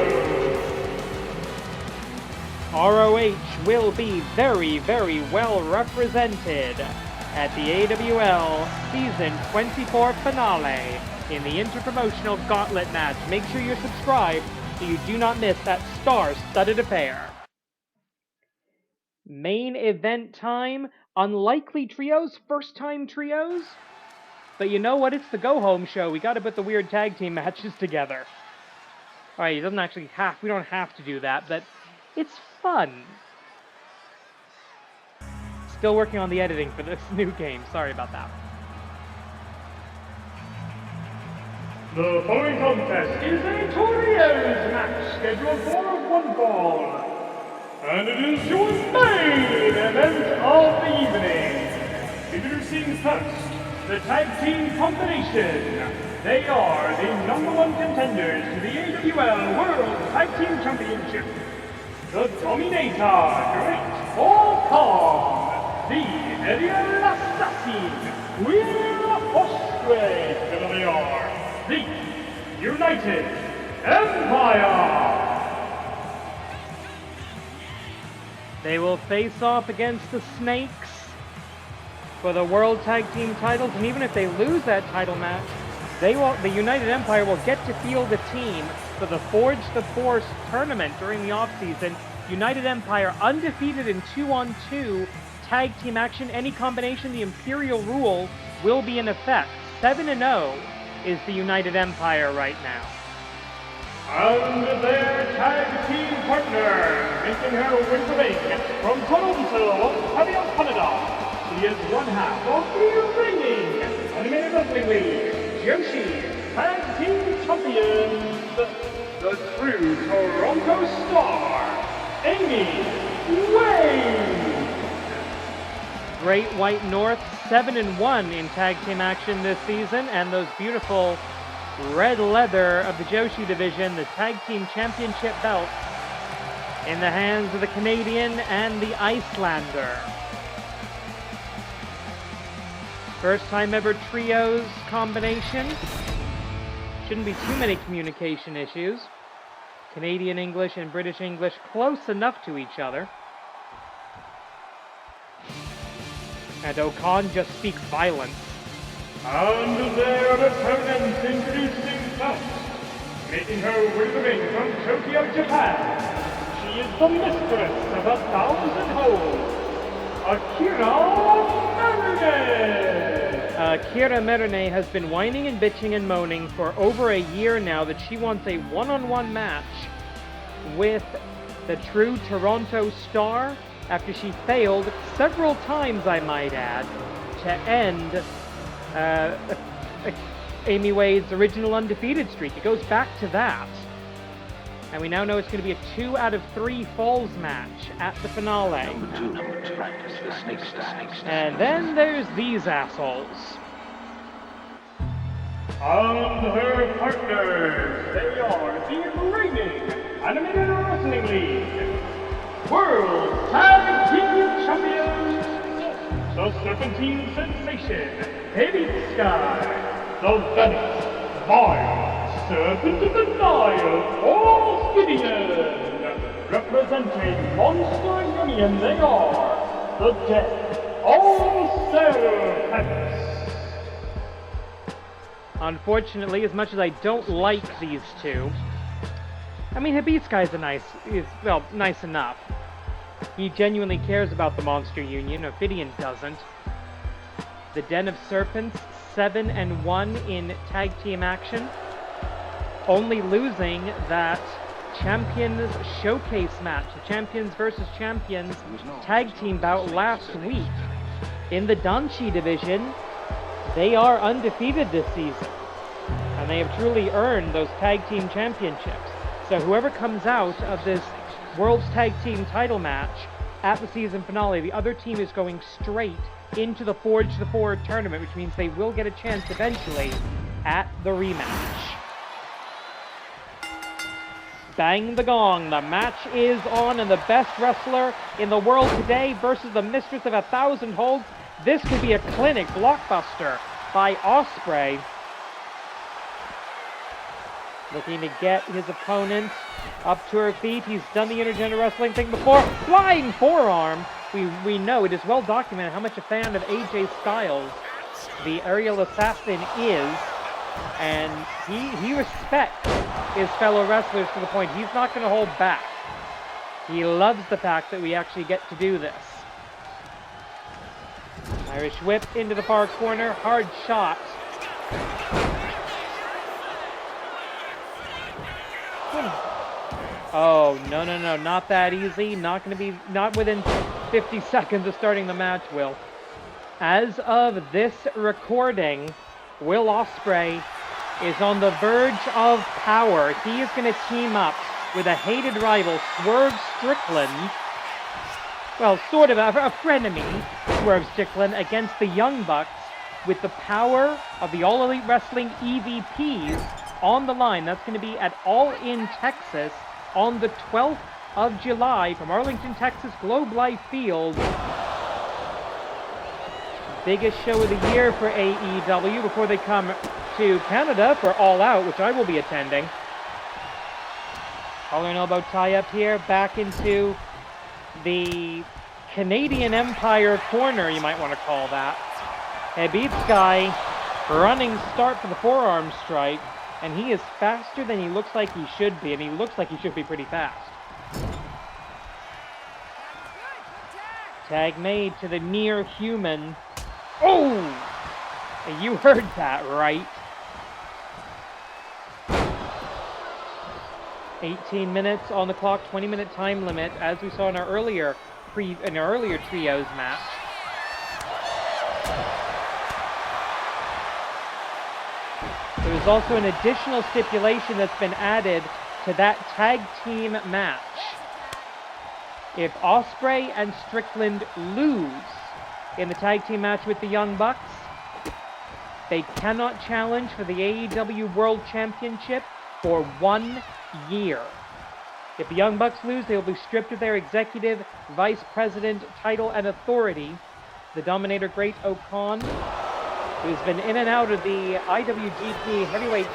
ROH will be very, very well represented at the AWL Season 24 finale in the interpromotional gauntlet match. Make sure you're subscribed so you do not miss that star-studded affair. Main event time. Unlikely trios, first-time trios. But you know what? It's the go-home show. We got to put the weird tag team matches together. All right, it doesn't actually we don't have to do that, but it's fun. Still working on the editing for this new game. Sorry about that. The following contest is a trios match scheduled for 1 fall. And it is your main event of the evening. Introducing first, the tag team combination. They are the #1 contenders to the AWL World Tag Team Championship. The Dominator, Great Paul Kong. The Ariel Assassin, Will Ospreay. Together they are the United Empire. They will face off against the Snakes for the World Tag Team titles, and even if they lose that title match, the United Empire will get to field a team for the Forge the Force tournament during the offseason. United Empire undefeated in 2-on-2 tag team action. Any combination, the Imperial rule will be in effect. 7-0 is the United Empire right now. And their tag team partner, making her way to ring from Toronto, Ontario, Canada. She is one half of the reigning Animated Wrestling League Joshi Tag Team Champions, the true Toronto Star, Amy Wayne. Great White North, 7-1 in tag team action this season, and those beautiful red leather of the Joshi division, the tag team championship belt, in the hands of the Canadian and the Icelander. First time ever trios combination. Shouldn't be too many communication issues. Canadian English and British English close enough to each other. And Okan just speaks violence. And their opponents introducing first, making her way to the ring from Tokyo, Japan. She is the mistress of 1,000 holds, Akira Merune. Akira Merune has been whining and bitching and moaning for over a year now that she wants a one-on-one match with the true Toronto star after she failed several times, I might add, to end Amy Wade's original undefeated streak. It goes back to that. And we now know it's going to be a 2 out of 3 falls match at the finale. Number two. And then there's these assholes. And her partners, they are the reigning Animated Wrestling League World Tag Team Champions, the Serpentine Sensation, Heavy Sky, the Venice Vile Serpent of the Nile, Paul Gideon, representing Monster Union, they are the Dead All Serpents. Unfortunately, as much as I don't like these two, I mean, Hibiscai's nice enough. He genuinely cares about the Monster Union. Ophidian doesn't. The Den of Serpents, 7-1 in tag team action, only losing that Champions Showcase match, the Champions versus Champions tag team bout last week. In the Danshi division, they are undefeated this season, and they have truly earned those tag team championships. So whoever comes out of this World's Tag Team title match at the season finale, the other team is going straight into the Forge the Forward tournament, which means they will get a chance eventually at the rematch. Bang the gong, the match is on, and the best wrestler in the world today versus the mistress of 1,000 holds. This could be a clinic blockbuster by Ospreay. Looking to get his opponent up to her feet. He's done the intergender wrestling thing before. Flying forearm. We know, it is well documented how much a fan of AJ Styles the aerial assassin is. And he respects his fellow wrestlers to the point he's not going to hold back. He loves the fact that we actually get to do this. Irish whip into the far corner. Hard shot. Oh, no, not that easy. Not within 50 seconds of starting the match, Will. As of this recording, Will Ospreay is on the verge of power. He is going to team up with a hated rival, Swerve Strickland. Well, sort of a frenemy, Swerve Strickland, against the Young Bucks with the power of the All Elite Wrestling EVPs on the line. That's going to be at All In Texas on the 12th of July from Arlington, Texas, Globe Life Field. Biggest show of the year for AEW before they come to Canada for All Out, which I will be attending. Collar and elbow tie up here, back into the Canadian Empire corner, you might want to call that. Hibiscai running start for the forearm strike, and he is faster than he looks like he should be, and he looks like he should be pretty fast. Tag made to the near human. Oh! You heard that right. 18 minutes on the clock, 20-minute time limit, as we saw in our earlier trios match. There was also an additional stipulation that's been added to that tag team match. If Ospreay and Strickland lose in the tag team match with the Young Bucks, they cannot challenge for the AEW World Championship for 1 year. If the Young Bucks lose, they will be stripped of their executive vice president title and authority. The Dominator Great Okan who's been in and out of the IWGP heavyweight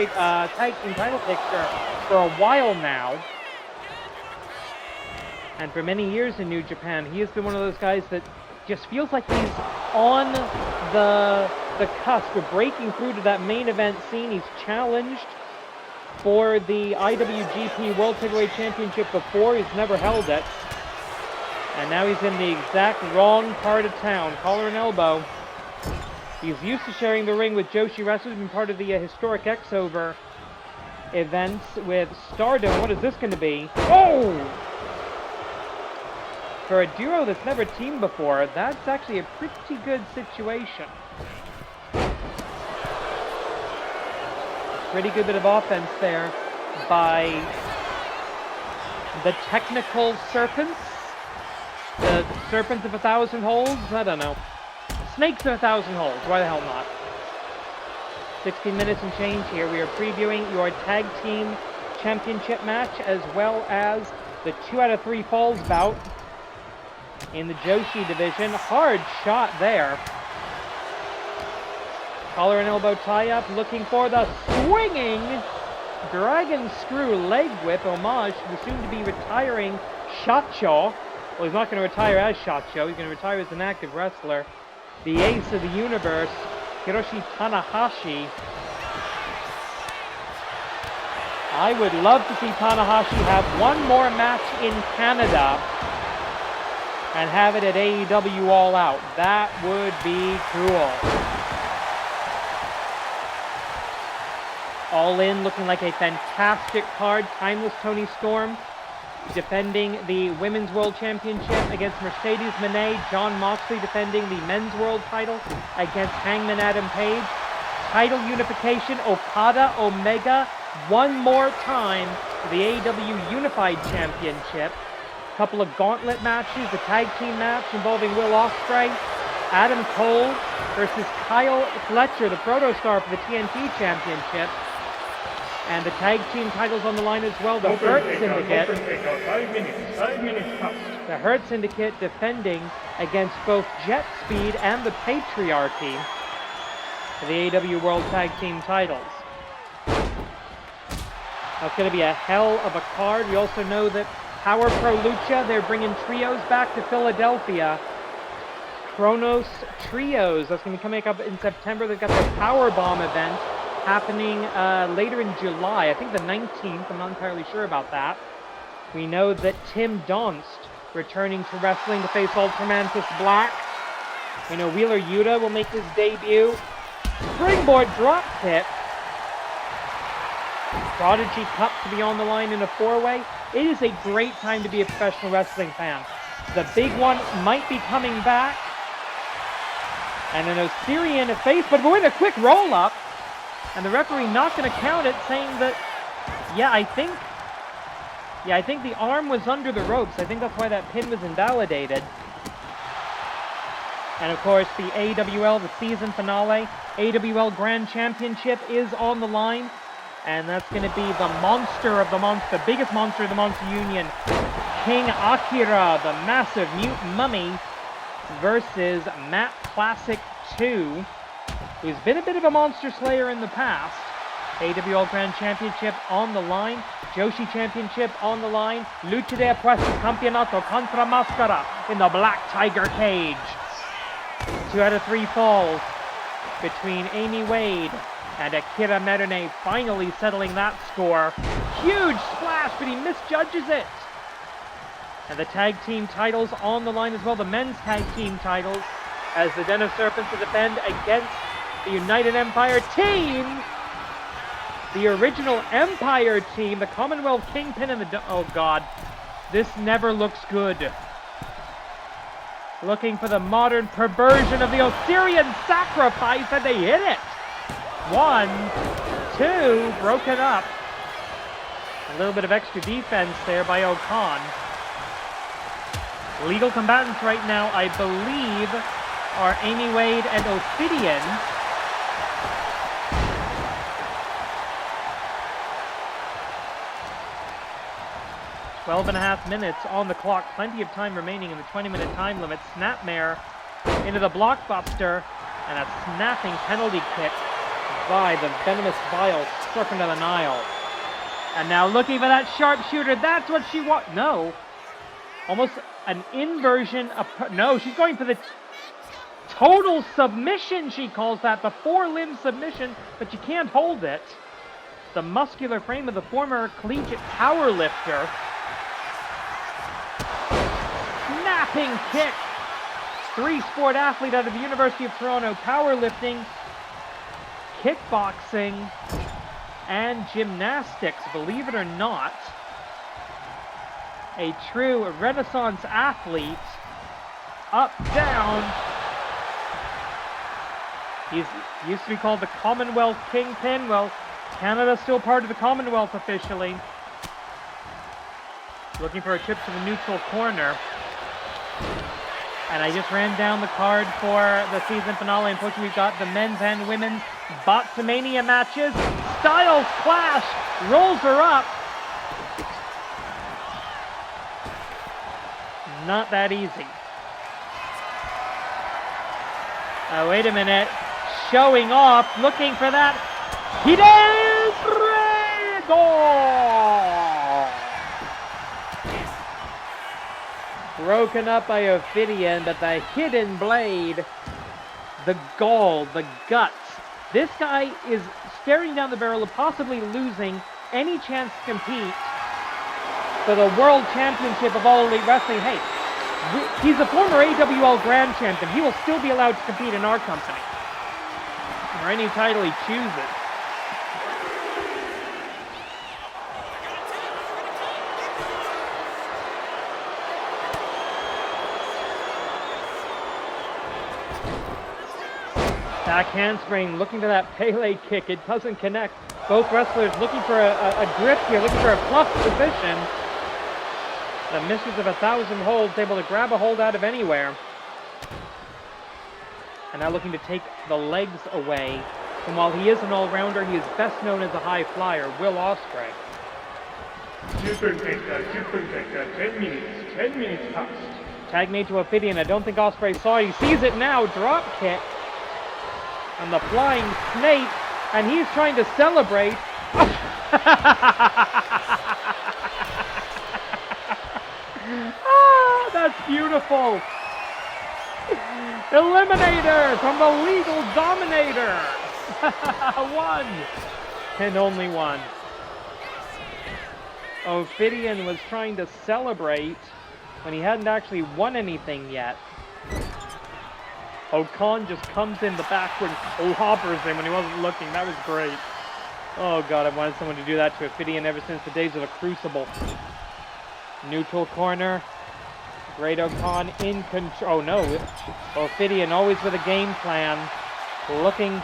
tag team title picture for a while now. And for many years in New Japan, he has been one of those guys that just feels like he's on the cusp of breaking through to that main event scene. He's challenged for the IWGP World Heavyweight Championship before. He's never held it. And now he's in the exact wrong part of town, collar and elbow. He's used to sharing the ring with Joshi wrestlers, been part of the historic X-Over events with Stardom. What is this going to be? Oh! For a duo that's never teamed before, that's actually a pretty good situation. Pretty good bit of offense there by the technical Serpents. The Serpents of 1,000 holds? I don't know. Snakes of 1,000 holds. Why the hell not? 16 minutes and change here. We are previewing your tag team championship match as well as the 2 out of 3 falls bout in the Joshi division. Hard shot there. Collar and elbow tie-up, looking for the swinging Dragon Screw leg whip, homage to the soon-to-be retiring Shacho. Well, he's not going to retire as Shacho, he's going to retire as an active wrestler. The ace of the universe, Hiroshi Tanahashi. I would love to see Tanahashi have one more match in Canada and have it at AEW All Out. That would be cool. All In looking like a fantastic card. Timeless Toni Storm defending the Women's World Championship against Mercedes Moné. Jon Moxley defending the Men's World title against Hangman Adam Page. Title unification, Okada, Omega, one more time for the AEW Unified Championship. A couple of gauntlet matches, the tag team match involving Will Ospreay, Adam Cole versus Kyle Fletcher, the protostar for the TNT Championship. And the tag team titles on the line as well. The Hurt Syndicate. 5 minutes past. The Hurt Syndicate defending against both Jet Speed and the Patriarchy for the AEW World Tag Team titles. That's going to be a hell of a card. We also know that Power Pro Lucha, they're bringing trios back to Philadelphia. Kronos Trios, that's going to be coming up in September. They've got the Powerbomb event happening later in July. I think the 19th. I'm not entirely sure about that. We know that Tim Donst returning to wrestling to face Ultramantis Black. We know Wheeler Yuta will make his debut. Springboard drop kick. Prodigy Cup to be on the line in a 4-way. It is a great time to be a professional wrestling fan. The big one might be coming back. And an Osirian face, but with a quick roll-up. And the referee not going to count it, saying that, I think the arm was under the ropes. I think that's why that pin was invalidated. And of course, the AWL, the season finale, AWL Grand Championship is on the line. And that's going to be the monster of the monster, biggest monster of the Monster Union, King Akira, the massive mutant mummy, versus Matt Classic 2. Who's been a bit of a monster slayer in the past. AWL Grand Championship on the line. Joshi Championship on the line. Lucha de Apuestas Campeonato contra Máscara in the Black Tiger cage. 2 out of 3 falls between Amy Wade and Akira Merune, finally settling that score. Huge splash, but he misjudges it. And the tag team titles on the line as well. The men's tag team titles as the Den of Serpents to defend against the United Empire team, the original Empire team, the Commonwealth Kingpin and the... Oh God, this never looks good. Looking for the modern perversion of the Osirian sacrifice, and they hit it. 1, 2, broken up. A little bit of extra defense there by Okan. Legal combatants right now, I believe, are Amy Wade and Ophidian. 12.5 minutes on the clock. Plenty of time remaining in the 20-minute time limit. Snapmare into the blockbuster. And a snapping penalty kick by the venomous vile Serpent of the Nile. And now looking for that sharpshooter. That's what she wants. No. Almost an inversion. No, she's going for the total submission, she calls that. The four-limb submission, but you can't hold it. The muscular frame of the former collegiate powerlifter. Snapping kick. Three-sport athlete out of the University of Toronto. Powerlifting, kickboxing, and gymnastics, believe it or not. A true Renaissance athlete. Up, down. He used to be called the Commonwealth Kingpin. Well, Canada's still part of the Commonwealth officially. Looking for a trip to the neutral corner. And I just ran down the card for the season finale. Unfortunately, we've got the men's and women's Botsamania matches. Styles clash. Rolls her up. Not that easy. Wait a minute. Showing off. Looking for that. Broken up by Ophidian, but the hidden blade, the gall, the guts. This guy is staring down the barrel of possibly losing any chance to compete for the World Championship of All Elite Wrestling. Hey, he's a former AWL Grand Champion. He will still be allowed to compete in our company, or any title he chooses. Back handspring, looking for that Pele kick. It doesn't connect. Both wrestlers looking for a grip here, looking for a fluff position. The mistress of 1,000 holds, able to grab a hold out of anywhere. And now looking to take the legs away. And while he is an all-rounder, he is best known as a high flyer, Will Ospreay. Super kicker, 10 minutes past. Tag made to Ophidian. I don't think Ospreay saw it. He sees it now. Drop kick. And the flying snake. And he's trying to celebrate. Ah, that's beautiful. Eliminator from the Legal Dominator. One. And only one. Ophidian was trying to celebrate when he hadn't actually won anything yet. Okan just comes in the backward, hoppers him when he wasn't looking. That was great. Oh god, I've wanted someone to do that to Ophidian ever since the days of the Crucible. Neutral corner. Great Okan in control. Oh no, Ophidian always with a game plan. Looking.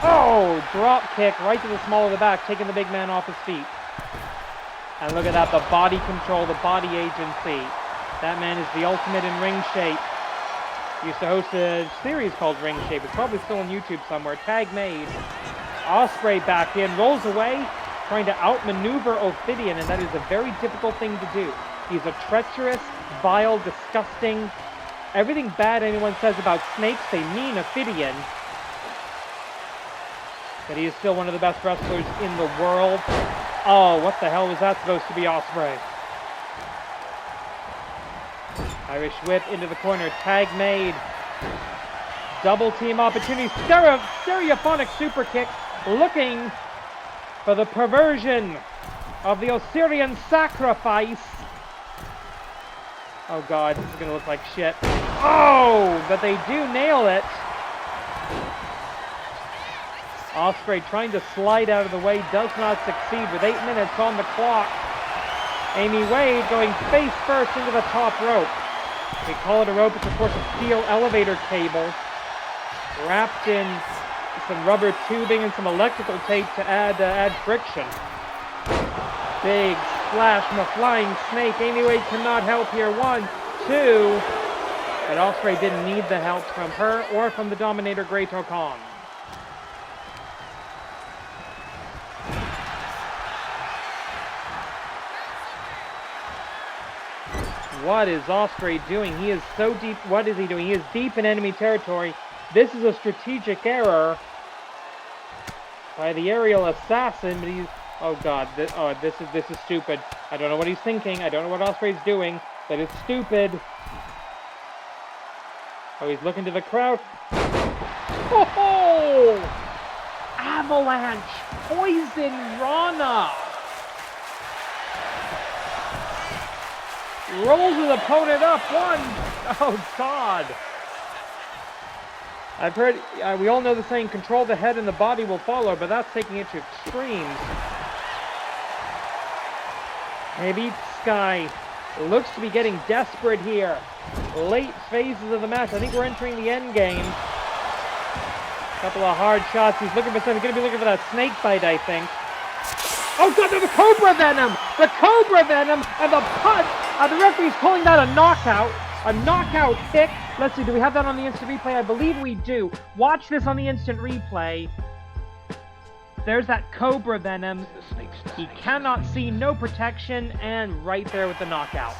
Oh, drop kick right to the small of the back, taking the big man off his feet. And look at that, the body control, the body agency. That man is the ultimate in ring shape. He used to host a series called Ring Shape. It's probably still on YouTube somewhere. Tag made. Ospreay back in, rolls away, trying to outmaneuver Ophidian, and that is a very difficult thing to do. He's a treacherous, vile, disgusting, everything bad anyone says about snakes, they mean Ophidian. But he is still one of the best wrestlers in the world. Oh, what the hell was that supposed to be, Ospreay? Irish whip into the corner, tag made. Double team opportunity, stereophonic super kick, looking for the perversion of the Osirian sacrifice. Oh god, this is going to look like shit. Oh, but they do nail it. Ospreay trying to slide out of the way, does not succeed with 8 minutes on the clock. Amy Wade going face first into the top rope. They call it a rope. It's of course a steel elevator cable wrapped in some rubber tubing and some electrical tape to add friction. Big splash from a flying snake. Amy Wade cannot help here. 1, 2. But Ospreay didn't need the help from her or from the Dominator Great Okan. What is Ospreay doing? He is so deep. What is he doing? He is deep in enemy territory. This is a strategic error by the aerial assassin, but he's... Oh god, this is stupid. I don't know what he's thinking. I don't know what Osprey's doing, but it's stupid. Oh, he's looking to the crowd. Oh! Avalanche! Poison Rana! Rolls his opponent up. One! Oh god! I've heard, we all know the saying, control the head and the body will follow, but that's taking it to extremes. Maybe Sky looks to be getting desperate here. Late phases of the match. I think we're entering the end game. Couple of hard shots. He's looking for something. He's going to be looking for that snake bite, I think. Oh god, the Cobra Venom! The Cobra Venom and the punch! The referee's calling that a knockout. A knockout kick. Let's see, do we have that on the instant replay? I believe we do. Watch this on the instant replay. There's that Cobra Venom. He cannot see, no protection, and right there with the knockout.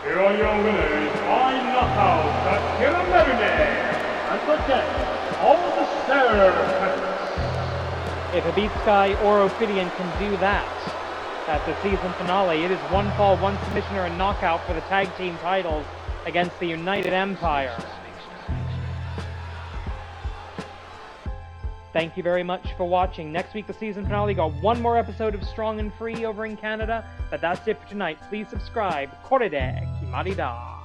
Here are your winners by knockout, Akira Merune, and the death of the Serpents. If Beat Sky or Ophidian can do that at the season finale, it is one fall, one submission, or a knockout for the tag team titles against the United Empire. Thank you very much for watching. Next week, the season finale. Got one more episode of Strong and Free over in Canada, but that's it for tonight. Please subscribe. Korede Kimarida.